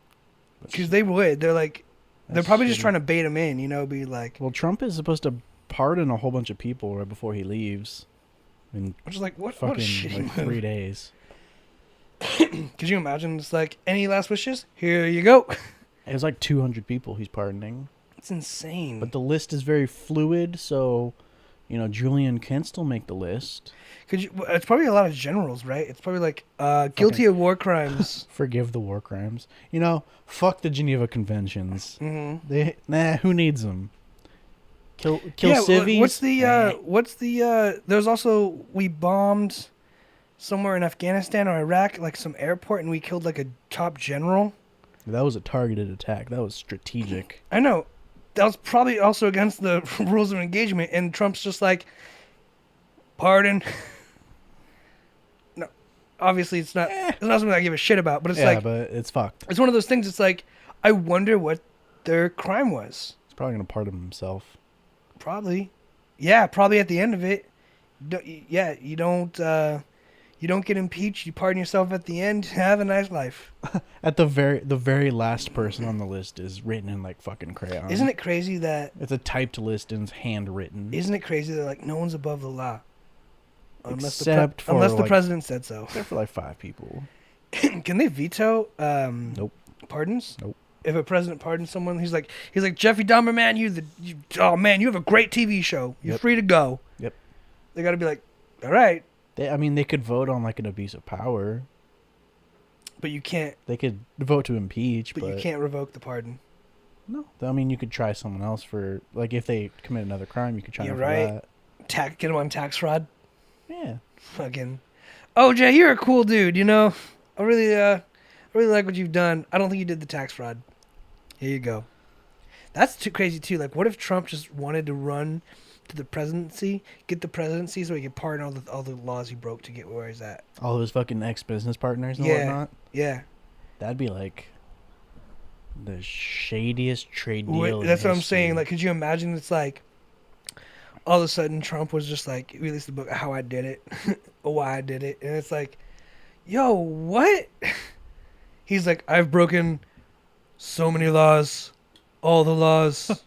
Because they would. They're like, they're probably just trying to bait him in, be like. Well, Trump is supposed to pardon a whole bunch of people right before he leaves. In Which is like, what a fucking shitty like move. 3 days. Could you imagine? It's like, any last wishes? Here you go. It was like 200 people he's pardoning. It's insane. But the list is very fluid, so, Julian can still make the list. It's probably a lot of generals, right? It's probably like guilty of war crimes. Forgive the war crimes. Fuck the Geneva Conventions. Mm-hmm. Who needs them? Kill Yeah, civvies? what's the there's also, we bombed somewhere in Afghanistan or Iraq, like some airport, and we killed like a top general. That was a targeted attack. That was strategic. I know. That was probably also against the rules of engagement, and Trump's just like, pardon. No, obviously it's not something I give a shit about, but it's but it's fucked. it's one of those things. It's like, I wonder what their crime was. He's probably going to pardon himself. Probably. Yeah, probably at the end of it. You don't get impeached. You pardon yourself at the end. Have a nice life. At the very last person on the list is written in like fucking crayon. Isn't it crazy that... It's a typed list and it's handwritten. Isn't it crazy that like no one's above the law? Unless Except unless the like, president said so. Except for like 5 people. Can they veto Nope. pardons? Nope. If a president pardons someone, he's like Jeffrey Dahmer, man, you have a great TV show. You're free to go. Yep. They got to be like, all right. They could vote on like an abuse of power. But you can't. They could vote to impeach, but you can't revoke the pardon. No. I mean, you could try someone else for, like, if they commit another crime, you could try them for right. that. Get them on tax fraud. Yeah. Fucking. OJ, you're a cool dude, I really like what you've done. I don't think you did the tax fraud. Here you go. That's too crazy, too. Like, what if Trump just wanted to run to the presidency, get the presidency so he could pardon all the laws he broke to get where he's at? All of his fucking ex-business partners and whatnot? Yeah. That'd be like the shadiest trade deal. That's what I'm saying. Like, could you imagine? It's like all of a sudden Trump was just like released the book How I Did It, or Why I Did It, and it's like, yo, what? He's like, I've broken so many laws, all the laws,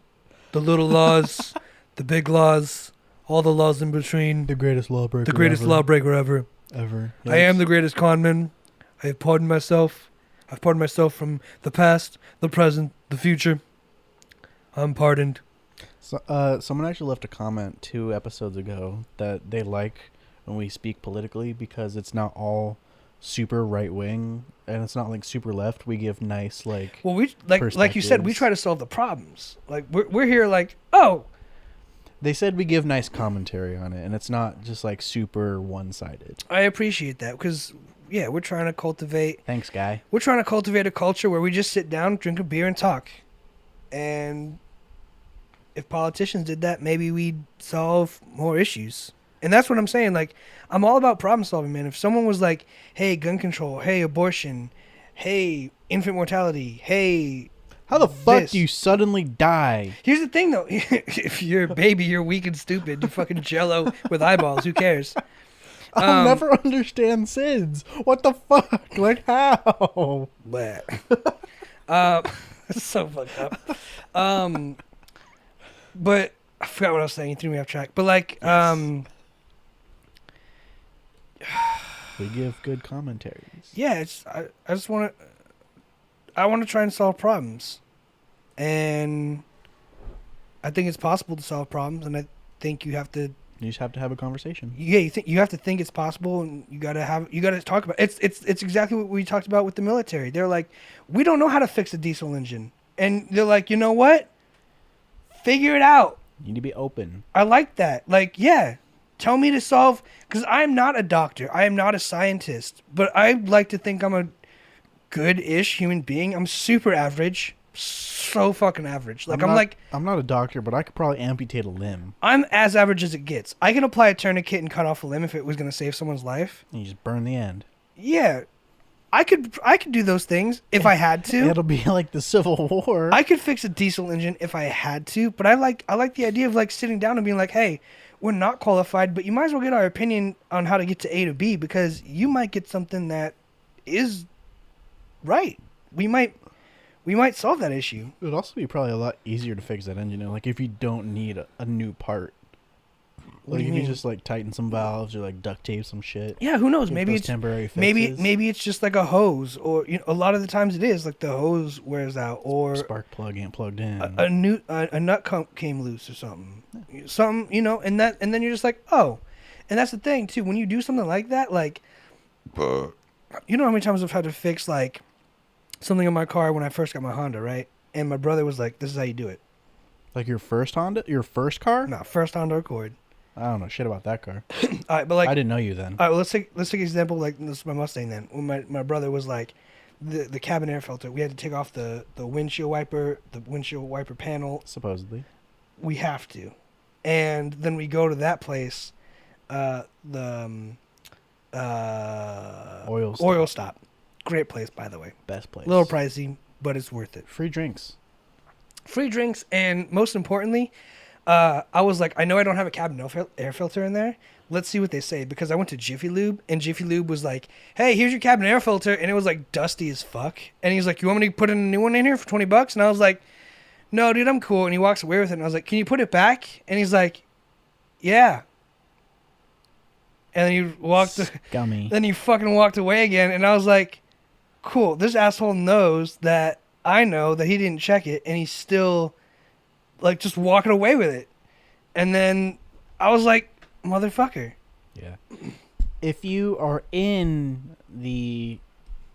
the little laws, the big laws, all the laws in between. The greatest lawbreaker. The greatest lawbreaker ever. Ever. Yes. I am the greatest conman. I have pardoned myself. I've pardoned myself from the past, the present, the future. I'm pardoned. So, someone actually left a comment 2 episodes ago that they like when we speak politically because it's not all super right wing and it's not like super left. We give nice Well, we like you said, we try to solve the problems. Like we're here like, oh, They said we give nice commentary on it, and it's not just like super one-sided. I appreciate that because yeah, we're trying to cultivate. Thanks, guy. We're trying to cultivate a culture where we just sit down, drink a beer, and talk. And if politicians did that, maybe we'd solve more issues. And that's what I'm saying. Like, I'm all about problem solving, man. If someone was like, hey, gun control, hey, abortion, hey, infant mortality, hey, How the fuck this. do you suddenly die? Here's the thing, though. If you're a baby, you're weak and stupid. You fucking jello with eyeballs. Who cares? I'll never understand SIDS. What the fuck? Like, how? But so fucked up. But I forgot what I was saying. You threw me off track. But like, We give good commentaries. yeah, it's I just want to. I want to try and solve problems, and I think it's possible to solve problems. And I think you have to. You just have to have a conversation. Yeah, you have to think it's possible, and you gotta talk about it. It's exactly what we talked about with the military. They're like, we don't know how to fix a diesel engine, and they're like, you know what? Figure it out. You need to be open. I like that. Like, yeah, tell me to solve, because I'm not a doctor. I am not a scientist, but I like to think I'm a good-ish human being. I'm super average, so fucking average. Like, I'm not a doctor, but I could probably amputate a limb. I'm as average as it gets. I can apply a tourniquet and cut off a limb if it was going to save someone's life. And you just burn the end. Yeah, I could do those things if I had to. It'll be like the Civil War. I could fix a diesel engine if I had to, but I like the idea of like sitting down and being like, hey, we're not qualified, but you might as well get our opinion on how to get to A to B, because you might get something that is right. We might solve that issue. It would also be probably a lot easier to fix that engine. Like if you don't need a new part. What Like do you if you mean? just like tighten some valves or like duct tape some shit. Yeah, who knows? Get Maybe those it's temporary fixes. maybe it's just like a hose, or a lot of the times it is like the hose wears out, or Spark plug ain't plugged in. a nut came loose or something. Something, and then you're just like, oh. And that's the thing too, when you do something like that, like you know how many times I've had to fix like something in my car when I first got my Honda, right? And my brother was like, this is how you do it. Like your first Honda? Your first car? No, first Honda Accord. I don't know shit about that car. All right, but like I didn't know you then. all right, well, let's take an example, like this is my Mustang then. When my brother was like, the cabin air filter, we had to take off the windshield wiper panel. Supposedly. We have to. And then we go to that place, Oil Stop. Great place, by the way. Best place. A little pricey, but it's worth it. Free drinks. Free drinks, and most importantly, I was like, I know I don't have a cabin air filter in there. Let's see what they say, because I went to Jiffy Lube, and Jiffy Lube was like, hey, here's your cabin air filter, and it was like dusty as fuck. And he's like, you want me to put in a new one in here for $20? And I was like, no, dude, I'm cool. And he walks away with it, and I was like, can you put it back? And he's like, yeah. And then he walked. Scummy. Then he fucking walked away again, and I was like, cool. This asshole knows that I know that he didn't check it, and he's still like just walking away with it. And then I was like, motherfucker. Yeah. If you are in the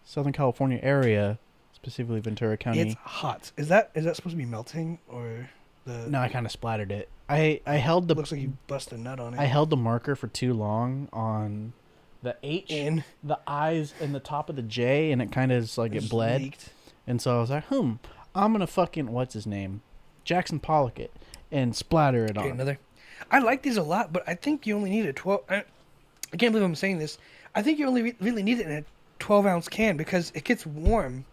Southern California area, specifically Ventura County. It's hot. Is that supposed to be melting, or the? No, I kind of splattered it. I held the. Looks like you bust a nut on it. I held the marker for too long on the H, the I's, and the top of the J, and it kind of like it bled. Leaked. And so I was like, I'm gonna fucking what's his name, Jackson Pollock it, and splatter it Okay, on. another. I like these a lot, but I think you only need a 12. I can't believe I'm saying this. I think you only really need it in a 12-ounce can, because it gets warm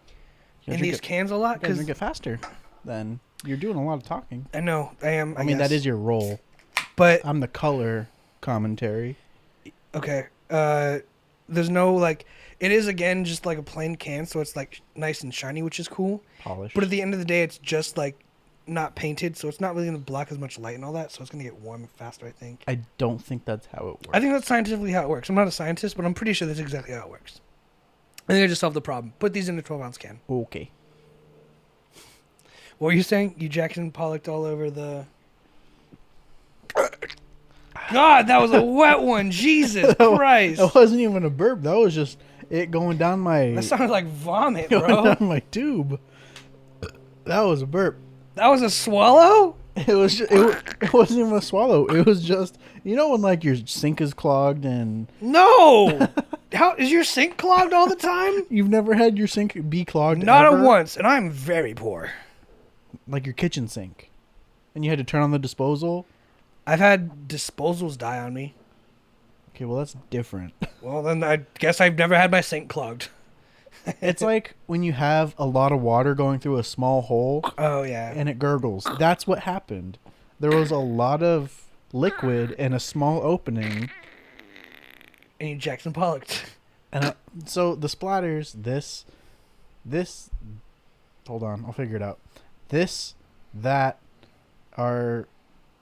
in these cans a lot. Because drink it faster. Then you're doing a lot of talking. I know I am. I mean, guess. that is your role. But I'm the color commentary. okay. There's no like. It is again just like a plain can, so it's like nice and shiny, which is cool. Polished. But at the end of the day, it's just like not painted, so it's not really gonna block as much light and all that. So it's gonna get warm faster, I think. I don't think that's how it works. I think that's scientifically how it works. I'm not a scientist, but I'm pretty sure that's exactly how it works. I think I just solved the problem. Put these in a 12-ounce can. Okay. What were you saying? You Jackson Pollocked all over the. God, that was a wet one. Jesus Christ. That wasn't even a burp. That was just it going down my That sounded like vomit, going bro. down my tube. That was a burp. That was a swallow? It was just, it wasn't even a swallow. It was just, you know when like your sink is clogged and No. How is your sink clogged all the time? you've never had your sink be clogged? Not ever? at once, and I'm very poor. Like your kitchen sink, and you had to turn on the disposal. I've had disposals die on me. Okay, well that's different. Well, then I guess I've never had my sink clogged. It's like when you have a lot of water going through a small hole Oh, yeah. and it gurgles. That's what happened. There was a lot of liquid in a small opening. And you Jackson Pollocked. And so the splatters, this, hold on, I'll figure it out. That are,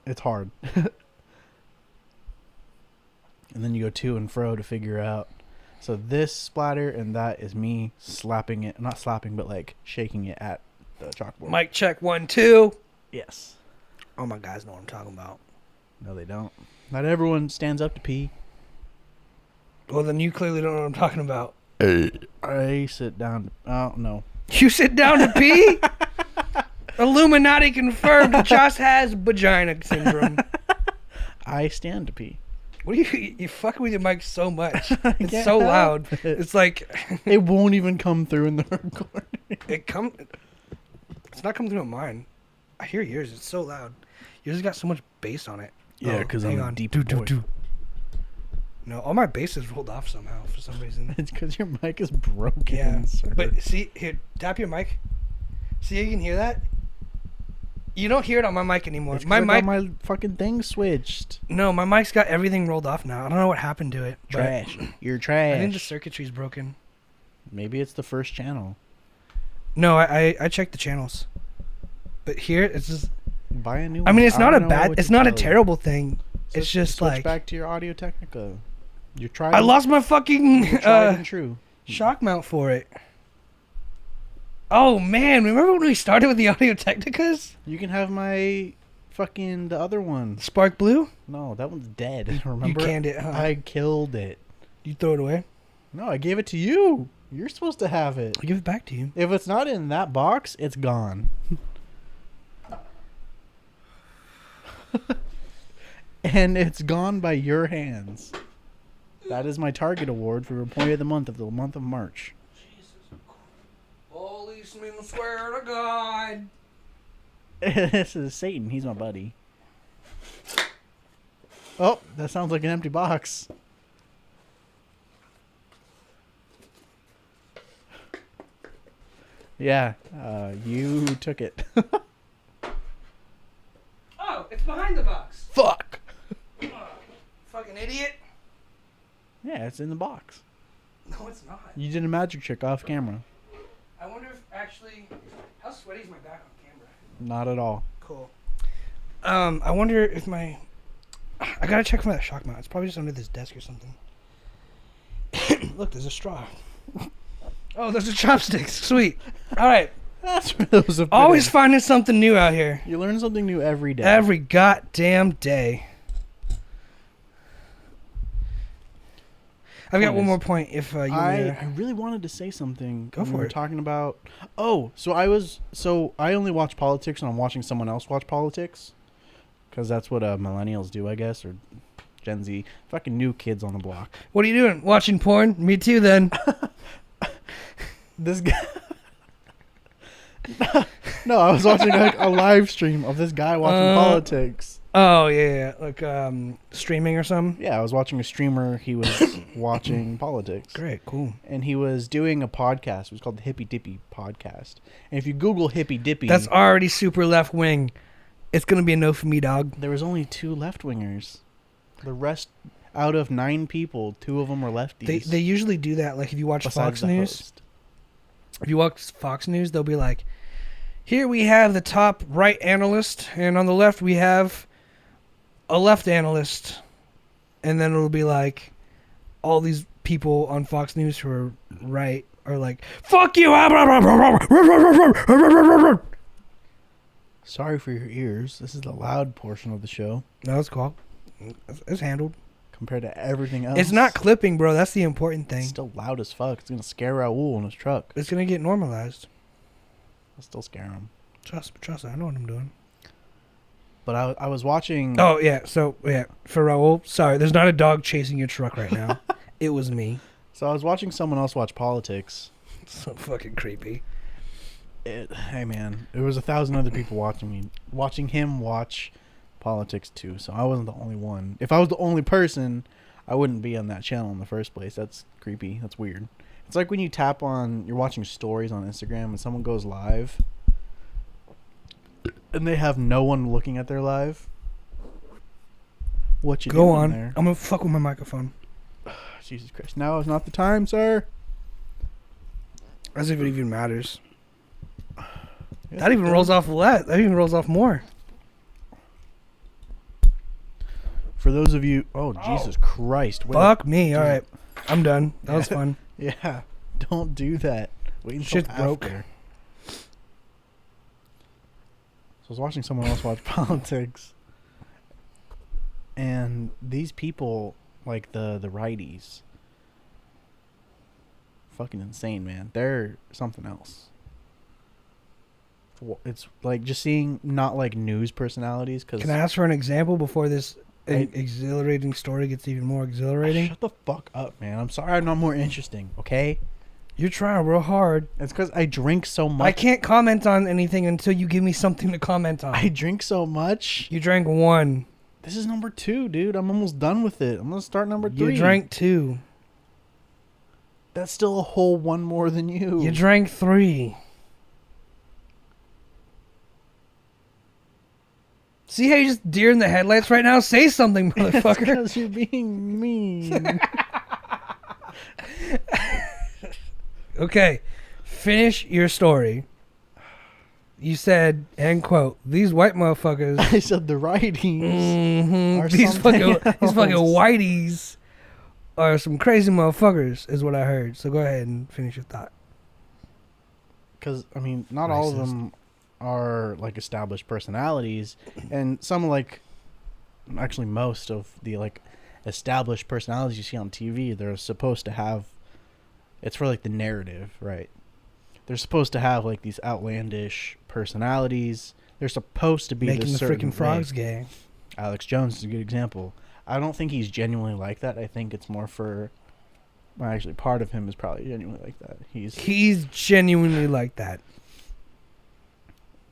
it's hard. And then you go to and fro to figure out. So this splatter and that is me slapping it, not slapping, but like shaking it at the chalkboard. Mic check 1, 2. Yes. Oh, my guys know what I'm talking about. No, they don't. Not everyone stands up to pee. Well, then you clearly don't know what I'm talking about. I sit down. Oh, no. You sit down to pee? Illuminati confirmed. Josh has vagina syndrome. I stand to pee. What are you fucking with your mic so much? can't It's so help loud. it. It's like It won't even come through in the recording. it's not coming through on mine. I hear yours. It's so loud. Yours has got so much bass on it. Yeah, Oh, because hang I'm a on. deep Do, do, voice. do. No, all my bass is rolled off somehow for some reason. It's because your mic is broken. Yeah, sir. but see here, tap your mic. See, you can hear that. You don't hear it on my mic anymore. It's 'cause My I got mic, my fucking thing switched. no, my mic's got everything rolled off now. I don't know what happened to it. but Trash. You're I trash. think the circuitry's broken. Maybe it's the first channel. No, I checked the channels, but here it's just. Buy a new I one. mean, it's not a don't know bad. what It's to not a tell you. terrible thing. So It's just switch like back to your Audio Technica. You tried. I lost my fucking tried and true. shock mount for it. Oh man, remember when we started with the Audio Technicas? You can have my fucking the other one. Spark Blue? No, that one's dead. Remember? You canned it, huh? I killed it. You throw it away? No, I gave it to you. You're supposed to have it. I'll give it back to you. If it's not in that box, it's gone. And it's gone by your hands. That is my Target Award for Employee of the Month of March. Jesus. Holy Smith, swear to God. This is Satan. He's my buddy. Oh, that sounds like an empty box. Yeah, you took it. Oh, it's behind the box. Fuck. Oh, fucking idiot. Yeah, it's in the box. No, it's not. You did a magic trick off camera. I wonder if actually, how sweaty is my back on camera? Not at all. Cool. I wonder if my, I gotta check for that shock mount. It's probably just under this desk or something. Look, there's a straw. Oh, there's a chopsticks. Sweet. All right. That's where those have Always been. finding something new out here. You learn something new every day. Every goddamn day. I've got Point one is, more point. If you I really wanted to say something. Go when for we were it. talking about. Oh, so I only watch politics, and I'm watching someone else watch politics, because that's what millennials do, I guess, or Gen Z, fucking new kids on the block. what are you doing? Watching porn? Me too. Then. This guy. No, I was watching like a live stream of this guy watching politics. Oh yeah, like streaming or something. Yeah, I was watching a streamer. He was watching politics. Great, cool. And he was doing a podcast. It was called the Hippy Dippy Podcast. And if you Google Hippy Dippy, That's already super left wing. It's gonna be a no for me, dog. there was only 2 left wingers. The rest, out of 9 people, 2 of them were lefties. They usually do that. Like if you watch besides Fox the News, host. if you watch Fox News, they'll be like, "Here we have the top right analyst, and on the left we have a left analyst," and then it'll be like all these people on Fox News who are right are like, "Fuck you!" Sorry for your ears. This is the loud portion of the show. No, it's cool. It's handled. compared to everything else. It's not clipping, bro. That's the important thing. It's still loud as fuck. It's gonna scare Raul in his truck. It's gonna get normalized. I'll still scare him. Trust, I know what I'm doing. But I was watching. Oh yeah, so yeah, for Raul, sorry, there's not a dog chasing your truck right now. It was me. So I was watching someone else watch politics. So fucking creepy. Hey man, there was 1,000 other people watching him watch politics too. So I wasn't the only one. If I was the only person, I wouldn't be on that channel in the first place. That's creepy. That's weird. It's like when you tap on, you're watching stories on Instagram and someone goes live, and they have no one looking at their live. What you Go doing on. there? I'm gonna fuck with my microphone. Jesus Christ! Now is not the time, sir. As if it even matters. Yes, That even it rolls does. off less. That even rolls off more. For those of you, Jesus Christ! Wait, Fuck me. All right, I'm done. That was fun. Yeah, don't do that. Wait until Shit's after. broke. So I was watching someone else watch politics, and these people, like the righties, fucking insane, man. They're something else. It's like just seeing not like news personalities. Cause Can I ask for an example before this exhilarating story gets even more exhilarating? Shut the fuck up, man. I'm sorry I'm not more interesting. Okay. You're trying real hard. It's because I drink so much. I can't comment on anything until you give me something to comment on. I drink so much. You drank one. This is number 2, dude. I'm almost done with it. I'm gonna start number 3. You drank 2. That's still a whole one more than you. You drank 3. See how you're just deer in the headlights right now? Say something, motherfucker. Because you're being mean. Okay, finish your story. You said, end quote, these white motherfuckers. I said the righties. Or These something fucking else. whiteys are some crazy motherfuckers, is what I heard. So go ahead and finish your thought. Because, I mean, not all of Racist. them are, like, established personalities. And some, like, actually most of the, like, established personalities you see on TV, they're supposed to have, it's for, like, the narrative, right? They're supposed to have, like, these outlandish personalities. They're supposed to be Making this the certain freaking frogs way. gay. Alex Jones is a good example. I don't think he's genuinely like that. I think it's more for... Well, actually, part of him is probably genuinely like that. He's genuinely like that.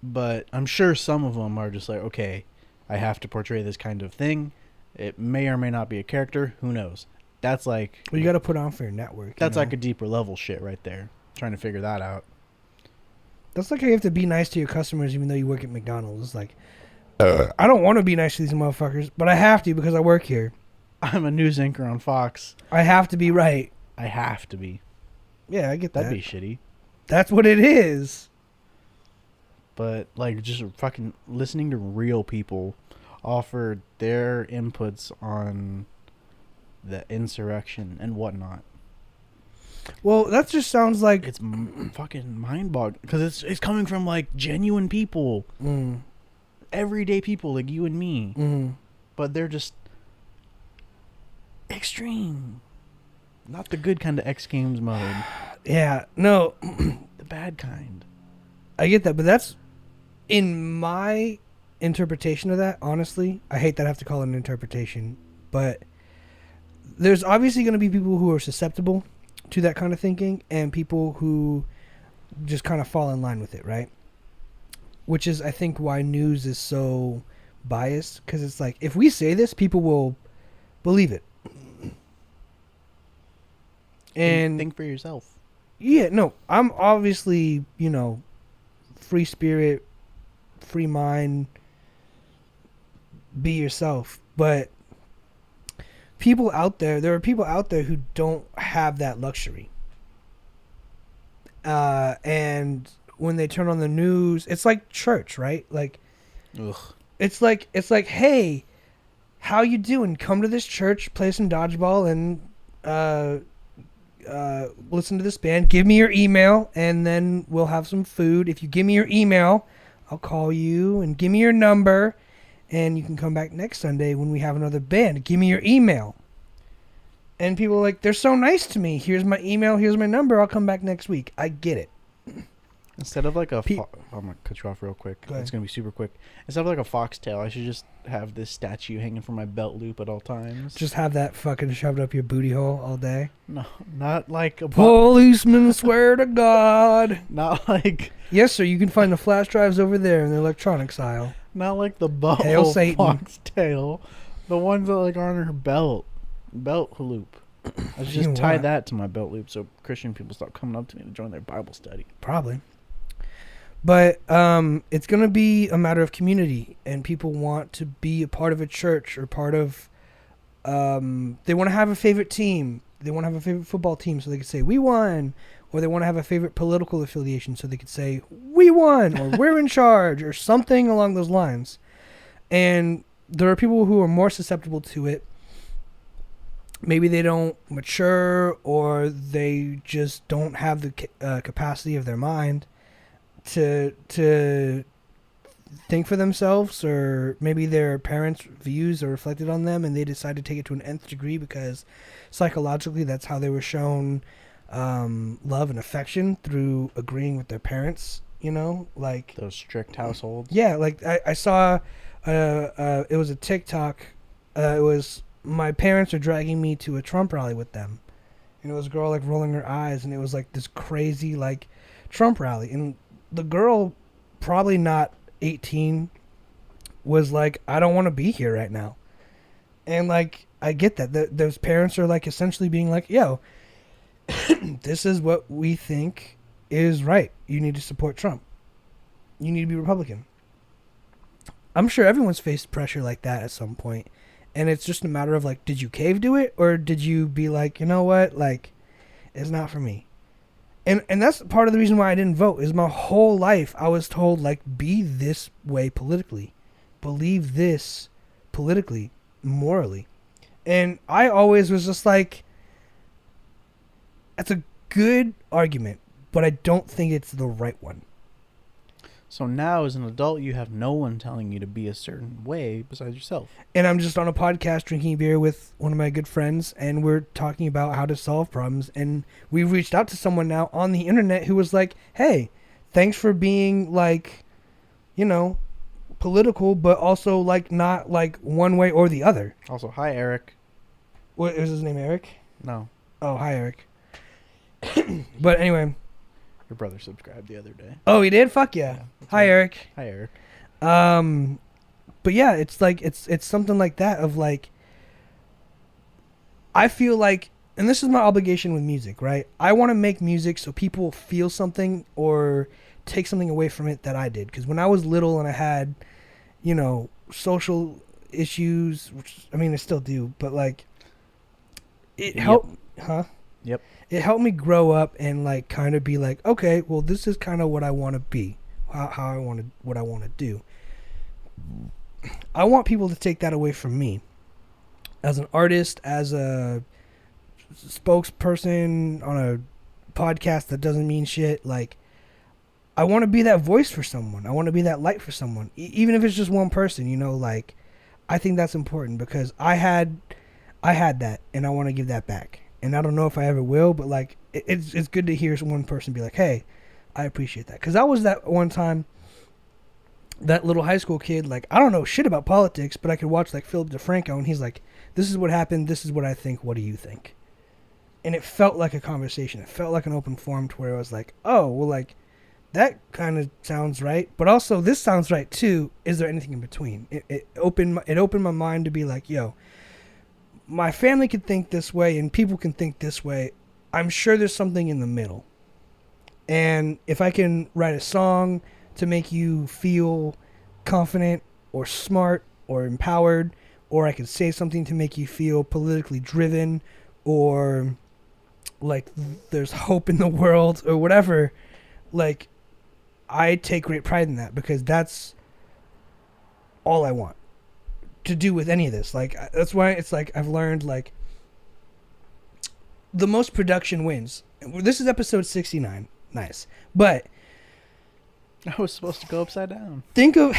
But I'm sure some of them are just like, okay, I have to portray this kind of thing. It may or may not be a character. Who knows? That's like... Well, you got to put on for your network. That's you know? like a deeper level shit right there. Trying to figure that out. That's like how you have to be nice to your customers even though you work at McDonald's. It's like, I don't want to be nice to these motherfuckers, but I have to because I work here. I'm a news anchor on Fox. I have to be right. I have to be. Yeah, I get that. That'd be shitty. That's what it is. But, like, just fucking listening to real people offer their inputs on the insurrection and whatnot. Well, that just sounds like... It's fucking mind-boggling. Because it's coming from, like, genuine people. Everyday people like you and me. But they're just extreme. Not the good kind of X Games mode. Yeah, no. The bad kind. I get that, but that's... In my interpretation of that, honestly, I hate that I have to call it an interpretation, but there's obviously going to be people who are susceptible to that kind of thinking and people who just kind of fall in line with it, right? Which is, I think, why news is so biased, because it's like, if we say this, people will believe it. And think for yourself. yeah, no, I'm obviously, you know, free spirit, free mind, be yourself. But people out there, there are people out there who don't have that luxury. And when they turn on the news, it's like church, right? Like, Ugh. it's like, hey, how you doing? Come to this church, play some dodgeball, and listen to this band. Give me your email, and then we'll have some food. If you give me your email, I'll call you, and give me your number, and you can come back next Sunday when we have another band. Give me your email. And people are like, they're so nice to me. Here's my email. Here's my number. I'll come back next week. I get it. Instead of like a, I'm gonna cut you off real quick. Go ahead. It's gonna be super quick. Instead of like a foxtail, I should just have this statue hanging from my belt loop at all times. Just have that fucking shoved up your booty hole all day. No, not like a Policemen swear to God. Not like Yes, sir. You can find the flash drives over there in the electronics aisle. not like the Hail butthole Satan. foxtail. The ones that like are on her belt loop. I should just tie that to my belt loop so Christian people stop coming up to me to join their Bible study. Probably. But it's going to be a matter of community, and people want to be a part of a church or part of, they want to have a favorite team. They want to have a favorite football team so they can say, we won. Or they want to have a favorite political affiliation so they could say, we won, or we're in charge, or something along those lines. And there are people who are more susceptible to it. Maybe they don't mature, or they just don't have the capacity of their mind to think for themselves, or maybe their parents' views are reflected on them and they decide to take it to an nth degree because psychologically that's how they were shown love and affection, through agreeing with their parents, like those strict households. Yeah, like I saw it was a TikTok. It was, my parents are dragging me to a Trump rally with them, and it was a girl like rolling her eyes, and it was like this crazy like Trump rally, and the girl, probably not 18, was like, I don't want to be here right now. And like, I get that. Those parents are like essentially being like, yo, this is what we think is right. You need to support Trump. You need to be Republican. I'm sure everyone's faced pressure like that at some point. And it's just a matter of like, did you cave to it? Or did you be like, you know what? Like, it's not for me. And that's part of the reason why I didn't vote, is my whole life I was told, like, be this way politically. Believe this politically, morally. And I always was just like, that's a good argument, but I don't think it's the right one. So now as an adult, you have no one telling you to be a certain way besides yourself. And I'm just on a podcast drinking beer with one of my good friends, and we're talking about how to solve problems. And we reached out to someone now on the internet who was like, hey, thanks for being like, political, but also like not like one way or the other. Also, hi, Eric. What is his name, Eric? No. Oh, hi, Eric. But anyway. Your brother subscribed the other day. Oh, he did? Fuck yeah. Hi, Eric. Hi, Eric. But yeah, it's like, it's something like that of like, I feel like, and this is my obligation with music, right? I want to make music so people feel something or take something away from it that I did. Because when I was little and I had, social issues, which, I mean, I still do, but like, it helped, Yep. It helped me grow up and like kind of be like, okay, well, this is kind of what I want to be, how I want to, what I want to do. I want people to take that away from me as an artist, as a spokesperson on a podcast that doesn't mean shit. Like, I want to be that voice for someone. I want to be that light for someone, even if it's just one person. Like, I think that's important because I had that, and I want to give that back. And I don't know if I ever will, but like, it's good to hear one person be like, hey, I appreciate that. Because I was that one time, that little high school kid, like, I don't know shit about politics, but I could watch like Philip DeFranco, and he's like, this is what happened, this is what I think, what do you think? And it felt like a conversation. It felt like an open forum to where I was like, oh, well, like, that kind of sounds right, but also this sounds right too. Is there anything in between? It opened my mind to be like, yo, my family could think this way and people can think this way. I'm sure there's something in the middle. And if I can write a song to make you feel confident or smart or empowered, or I can say something to make you feel politically driven, or like there's hope in the world or whatever, like, I take great pride in that, because that's all I want to do with any of this. Like, that's why it's like I've learned, like, the most production wins. This is episode 69. Nice. But I was supposed to go upside down. Think of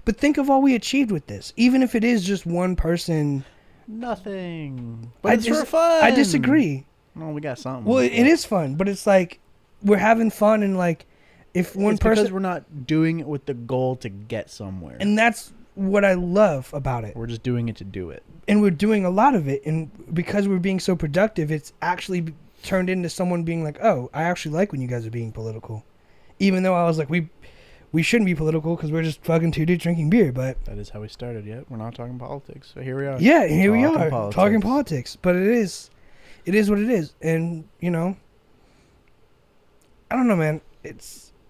but think of all we achieved with this. Even if it is just one person. Nothing. But it's for fun. I disagree. No, we got something. Well, it is fun, but it's like we're having fun, and like if one person, because we're not doing it with the goal to get somewhere, and that's what I love about it. We're just doing it to do it, and we're doing a lot of it, and because we're being so productive, it's actually turned into someone being like, "Oh, I actually like when you guys are being political," even though I was like, we shouldn't be political because we're just fucking two dudes drinking beer. But that is how we started. Yet we're not talking politics, so here we are. Yeah, here we are talking politics. But it is what it is, and you know, I don't know, man.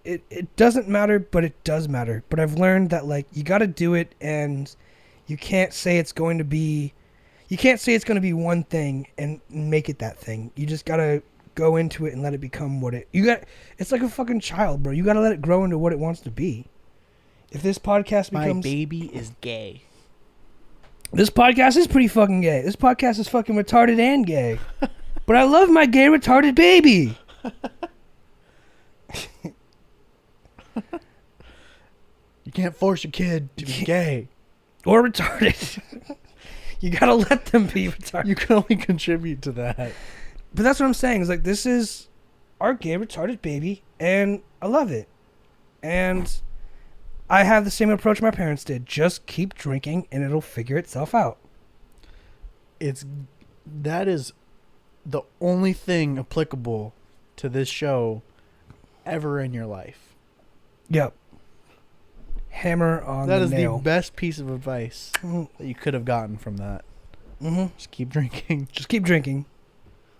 It doesn't matter, but it does matter. But I've learned that like you got to do it, and you can't say it's going to be one thing and make it that thing. You just gotta go into it and let it become what it's like a fucking child, bro. You gotta let it grow into what it wants to be. If this podcast becomes... My baby is gay. This podcast is pretty fucking gay. This podcast is fucking retarded and gay. But I love my gay retarded baby. You can't force your kid to be gay. Or retarded. You gotta let them be retarded. You can only contribute to that. But that's what I'm saying. Is like, this is our gay retarded baby, and I love it. And I have the same approach my parents did. Just keep drinking, and it'll figure itself out. That is the only thing applicable to this show ever in your life. Yep. Hammer on the nail. That is the best piece of advice that you could have gotten from that. Mm-hmm. Just keep drinking. Just keep drinking.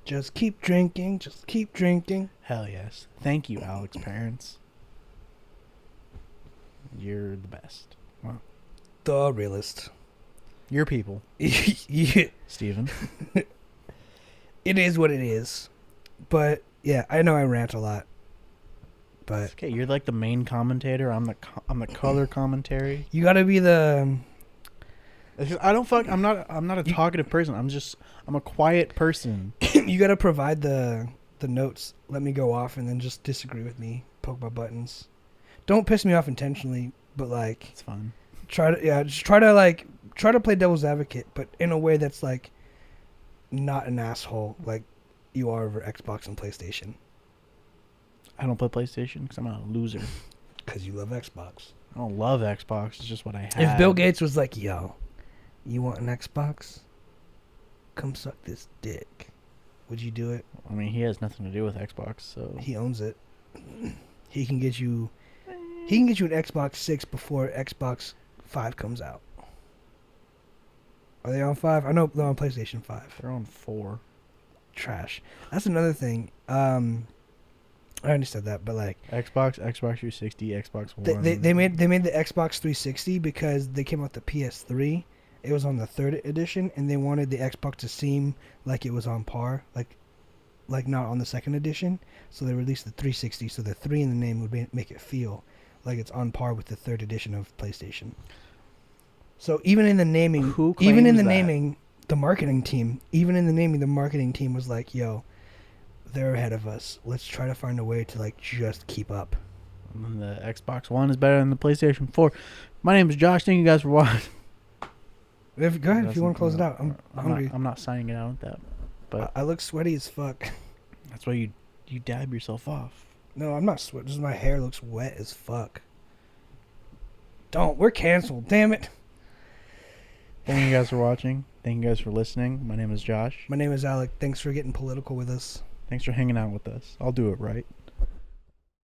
Just keep drinking. Just keep drinking. Hell yes. Thank you, Alec's parents. You're the best. Wow. The realist. Your people. Yeah. Steven. It is what it is. But, yeah, I know I rant a lot. But it's okay, you're like the main commentator. I'm the color commentary. You gotta be the... I'm not a talkative person. I'm a quiet person. You gotta provide the notes. Let me go off and then just disagree with me. Poke my buttons. Don't piss me off intentionally, but like it's fun. Try to play devil's advocate, but in a way that's like not an asshole like you are over Xbox and PlayStation. I don't play PlayStation because I'm a loser. Because you love Xbox. I don't love Xbox. It's just what I have. If Bill Gates was like, yo, you want an Xbox? Come suck this dick. Would you do it? I mean, he has nothing to do with Xbox, so... He owns it. He can get you an Xbox 6 before Xbox 5 comes out. Are they on 5? I know they're on PlayStation 5. They're on 4. Trash. That's another thing. I already said that, but like Xbox 360, Xbox One. They made the Xbox 360 because they came out the PS3. It was on the 3rd edition, and they wanted the Xbox to seem like it was on par, like not on the 2nd edition. So they released the 360, so the 3 in the name would make it feel like it's on par with the 3rd edition of PlayStation. So even in the naming, the marketing team was like, "Yo, they're ahead of us. Let's try to find a way to like just keep up." And the Xbox One is better than the PlayStation 4. My name is Josh. Thank you guys for watching. Go ahead if you want to close it out. I'm hungry. I'm not signing it out with that. But I look sweaty as fuck. That's why you dab yourself off. No, I'm not sweaty. Just my hair looks wet as fuck. We're canceled. Damn it. Thank you guys for watching. Thank you guys for listening. My name is Josh. My name is Alec. Thanks for getting political with us. Thanks for hanging out with us. I'll do it right.